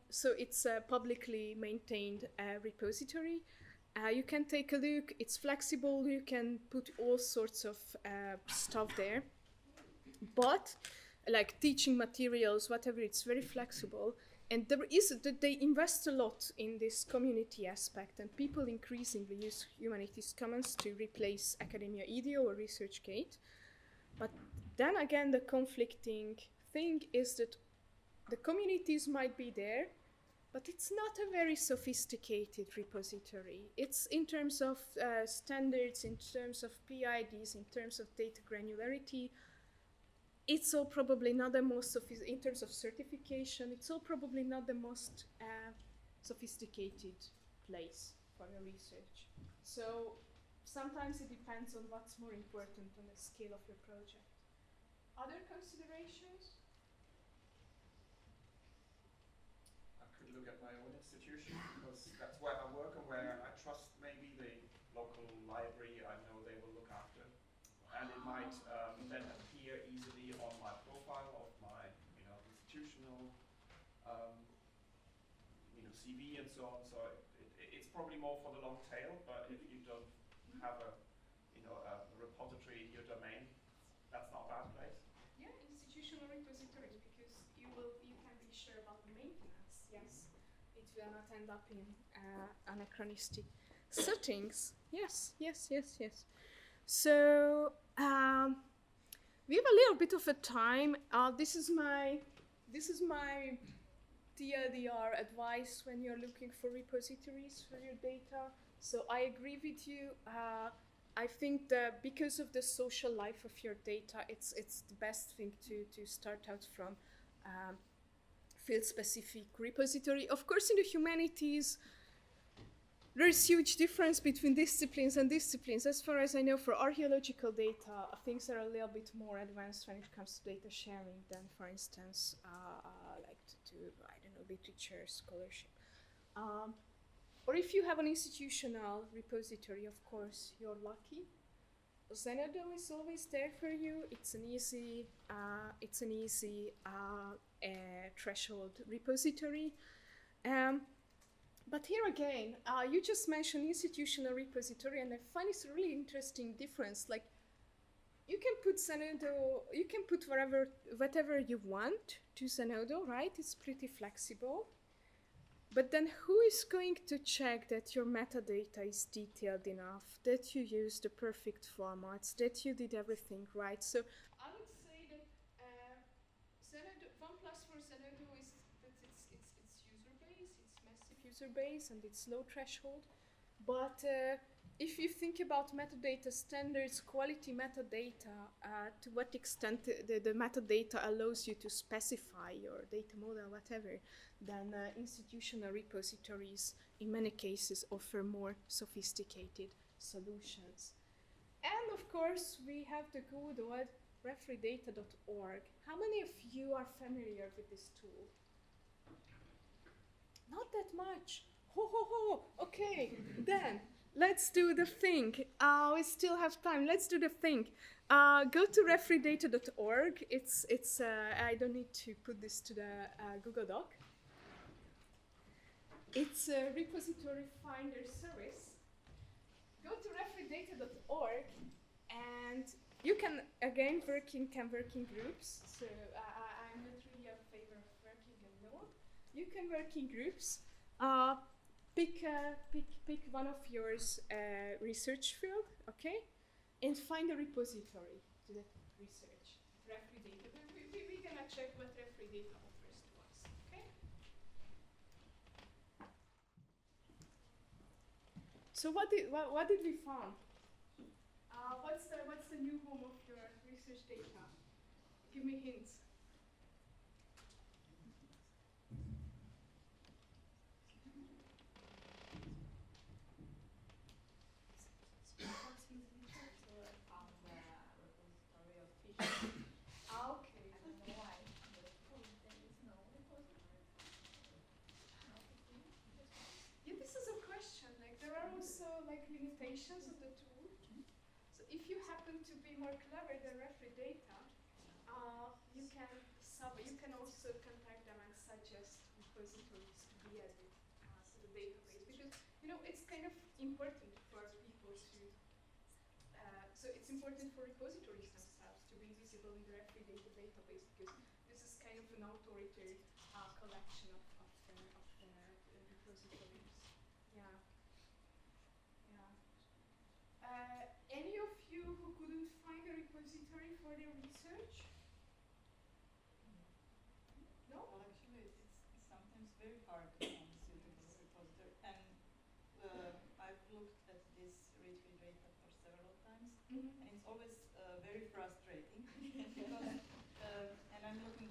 So it's a publicly maintained repository. You can take a look, it's flexible, you can put all sorts of stuff there. But like teaching materials, whatever, it's very flexible. And they invest a lot in this community aspect, and people increasingly use Humanities Commons to replace Academia-EU or ResearchGate. But then again, the conflicting thing is that the communities might be there, but it's not a very sophisticated repository. It's in terms of standards, in terms of PIDs, in terms of data granularity. It's all probably not the most in terms of certification, it's all probably not the most sophisticated place for your research. So sometimes it depends on what's more important on the scale of your project. Other considerations? I could look at my own institution, because that's where I work and where I trust maybe the local library. I know they will look after. And it might then appear easily on my profile of my, institutional, CV and so on. So it's probably more for the long tail. But if you don't have a repository in your domain, that's not a bad place. Yeah, institutional repositories, because you can be sure about the maintenance. Yes, it will not end up in anachronistic settings. Yes. So we have a little bit of a time. This is my TLDR advice when you're looking for repositories for your data. So I agree with you. I think that because of the social life of your data, it's the best thing to start out from field-specific repository. Of course, in the humanities, there's huge difference between disciplines and disciplines. As far as I know, for archaeological data, things are a little bit more advanced when it comes to data sharing than, for instance, like to I don't know, literature, scholarship. Or if you have an institutional repository, of course, you're lucky. Zenodo is always there for you. It's an easy threshold repository. But here again, you just mentioned institutional repository, and I find it's a really interesting difference. Like, you can put Zenodo, you can put whatever you want to Zenodo, right? It's pretty flexible. But then who is going to check that your metadata is detailed enough, that you use the perfect formats, that you did everything right? So I would say that Zenodo, OnePlus for Zenodo is that it's user base, it's massive user base, and it's low threshold. But if you think about metadata standards, quality metadata, to what extent the metadata allows you to specify your data model, whatever, then institutional repositories in many cases offer more sophisticated solutions. And of course, we have the good old refereedata.org. How many of you are familiar with this tool? Not that much. Ho ho ho. Okay, then let's do the thing. We still have time. Let's do the thing. Go to refereedata.org. It's. I don't need to put this to the Google Doc. It's a repository finder service. Go to refereedata.org, and you can again work in groups. So I'm not really a favor of working alone. You can work in groups. Pick one of yours research field, okay, and find a repository to that research. Refereedata. We're gonna check what refereedata offers to us, okay? So what did we find? What's the new home of your research data? Give me hints. Limitations of the tool. So if you happen to be more clever than refereedata, you can also contact them and suggest repositories to be added to the database, because it's kind of important for people to. So it's important for repositories themselves to be visible in the refereedata database, because this is kind of an authoritative collection of the repositories. Yeah. Any of you who couldn't find a repository for their research? No? Well, actually, it's sometimes very hard to find a suitable repository. And I've looked at this retrieve data for several times, and it's always very frustrating because, and I'm looking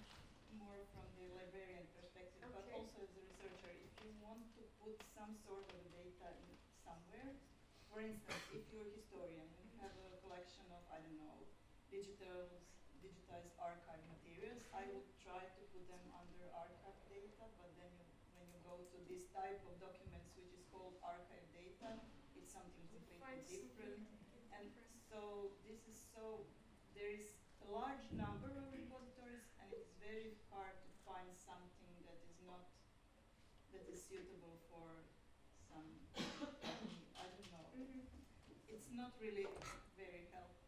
more from the librarian perspective, but also as a researcher, if you want to put some sort of data in somewhere. For instance, if you're a historian and you have a collection of, I don't know, digitized archive materials, I would try to put them under archive data, but then when you go to this type of documents, which is called archive data, it's something completely different. And so there is a large number of repositories, and it's very hard to find something that is suitable for some. It's not really very helpful.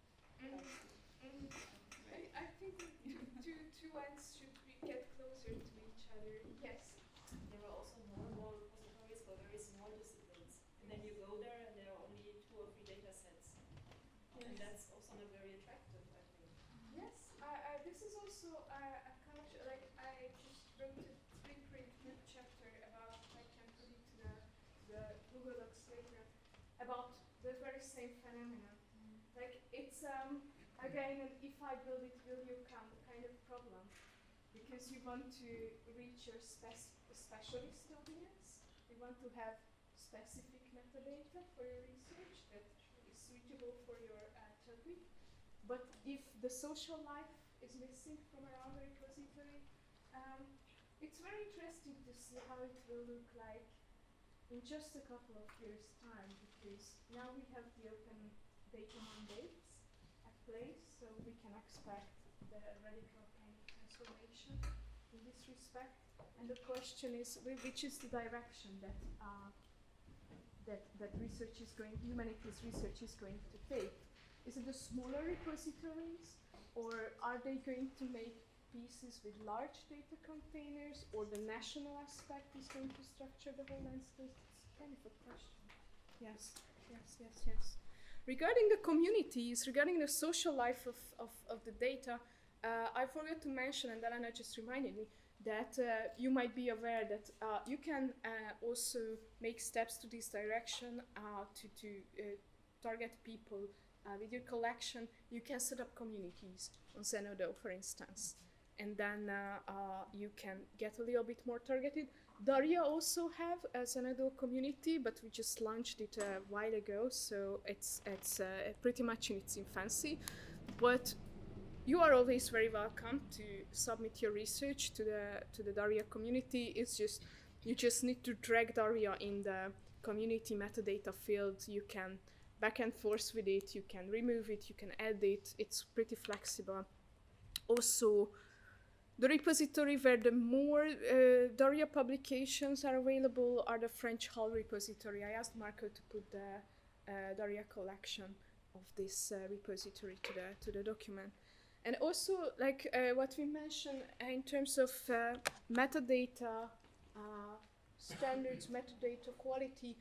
I think two ends should get closer to each other. Yes. There are also more repositories for very small disciplines, and then you go there and there are only 2 or 3 data sets, and that's also not very attractive, I think. Yes. This is also a culture. Like I just wrote a preprint group chapter about. I can put it to the Google Docs later about the very same phenomenon. Like it's again an if I build it, will you come kind of problem, because you want to reach your specialist audience. You want to have specific metadata for your research that is suitable for your topic. But if the social life is missing from around the repository, it's very interesting to see how it will look like in just a couple of years' time, because now we have the open data mandates at place, so we can expect the radical kind of transformation in this respect. And the question is, which is the direction that humanities research is going to take? Is it the smaller repositories, or are they going to make pieces with large data containers, or the national aspect is going to structure the whole landscape? It's kind of a question. Yes. Regarding the communities, regarding the social life of the data, I forgot to mention, and Elena just reminded me, that you might be aware that you can also make steps to this direction to target people with your collection. You can set up communities on Zenodo, for instance, and then you can get a little bit more targeted. DARIAH also have a Zenodo community, but we just launched it a while ago, so it's pretty much in its infancy. But you are always very welcome to submit your research to the DARIAH community. It's just You just need to drag Daria in the community metadata field. You can back and forth with it, you can remove it, you can add it. It's pretty flexible. Also, the repository where the more Daria publications are available are the French Hull repository. I asked Marco to put the Daria collection of this repository to the document. And also, like what we mentioned in terms of metadata standards, metadata quality,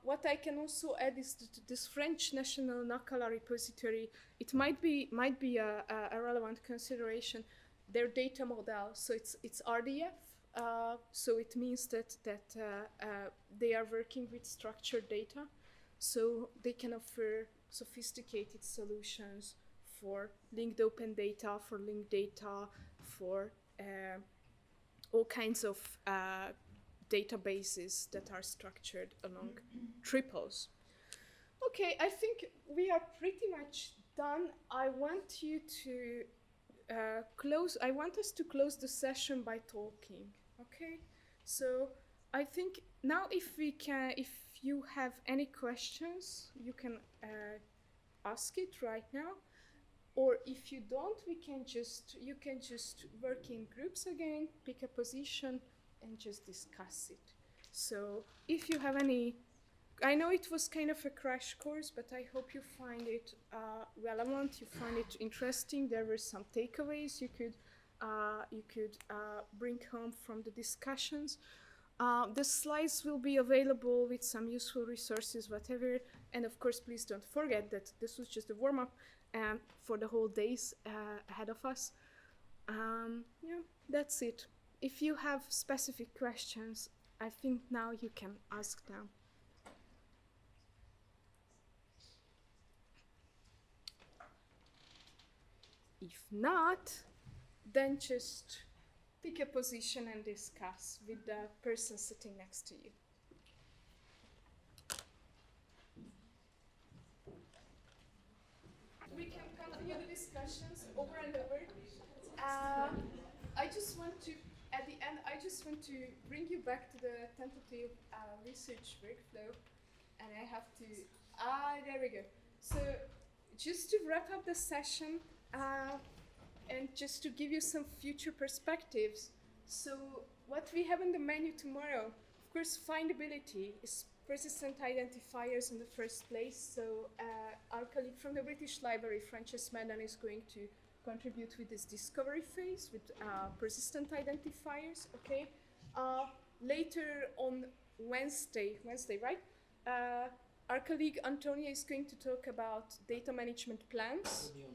what I can also add is this French National Nakala repository. It might be a relevant consideration. Their data model, so it's RDF, so it means that they are working with structured data, so they can offer sophisticated solutions for linked open data, for linked data, for all kinds of databases that are structured along triples. Okay, I think we are pretty much done. I want you to I want us to close the session by talking, okay? So I think now if you have any questions, you can ask it right now. Or if you don't, you can just work in groups again, pick a position, and just discuss it. So if you have any, I know it was kind of a crash course, but I hope you find it relevant, you find it interesting. There were some takeaways you could bring home from the discussions. The slides will be available with some useful resources, whatever. And of course, please don't forget that this was just a warm-up for the whole days ahead of us. Yeah, that's it. If you have specific questions, I think now you can ask them. If not, then just pick a position and discuss with the person sitting next to you. We can continue the discussions over and over. I just want to, at the end, bring you back to the tentative research workflow. And I have to, there we go. So just to wrap up the session, and just to give you some future perspectives. So what we have on the menu tomorrow, of course, findability is persistent identifiers in the first place. So our colleague from the British Library, Frances Madden, is going to contribute with this discovery phase with persistent identifiers, okay? Later on Wednesday, right? Our colleague Antonia is going to talk about data management plans. It'll be on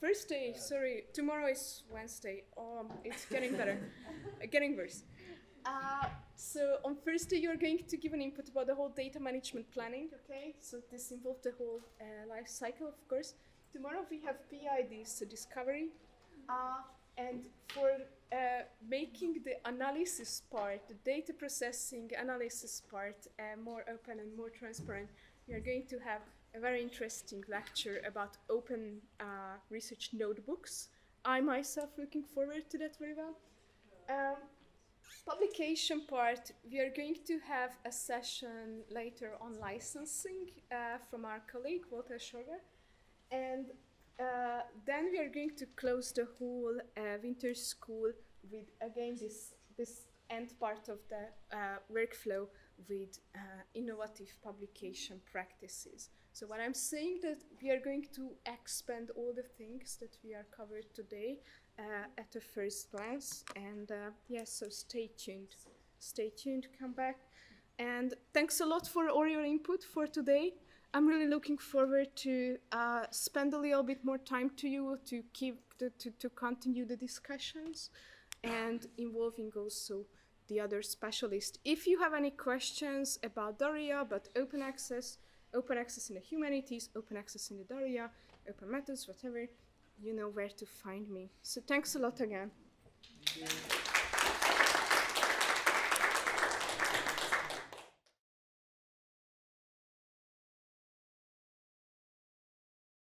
Thursday. Sorry, tomorrow is Wednesday. It's getting better, getting worse. So on Thursday, you're going to give an input about the whole data management planning, okay? So this involves the whole life cycle, of course. Tomorrow we have PIDs, so discovery. And for making the analysis part, the data processing analysis part more open and more transparent, we are going to have a very interesting lecture about open research notebooks. I myself looking forward to that very well. Publication part, we are going to have a session later on licensing from our colleague, Walter Schorger. And then we are going to close the whole winter school with, again, this end part of the workflow with innovative publication practices. So what I'm saying that we are going to expand all the things that we are covered today at a first glance. And yes, so stay tuned, come back. And thanks a lot for all your input for today. I'm really looking forward to spend a little bit more time to you to continue the discussions and involving also the other specialists. If you have any questions about Daria, about open access in the humanities, open access in the Daria, open methods, whatever, you know where to find me. So thanks a lot again. Thank you.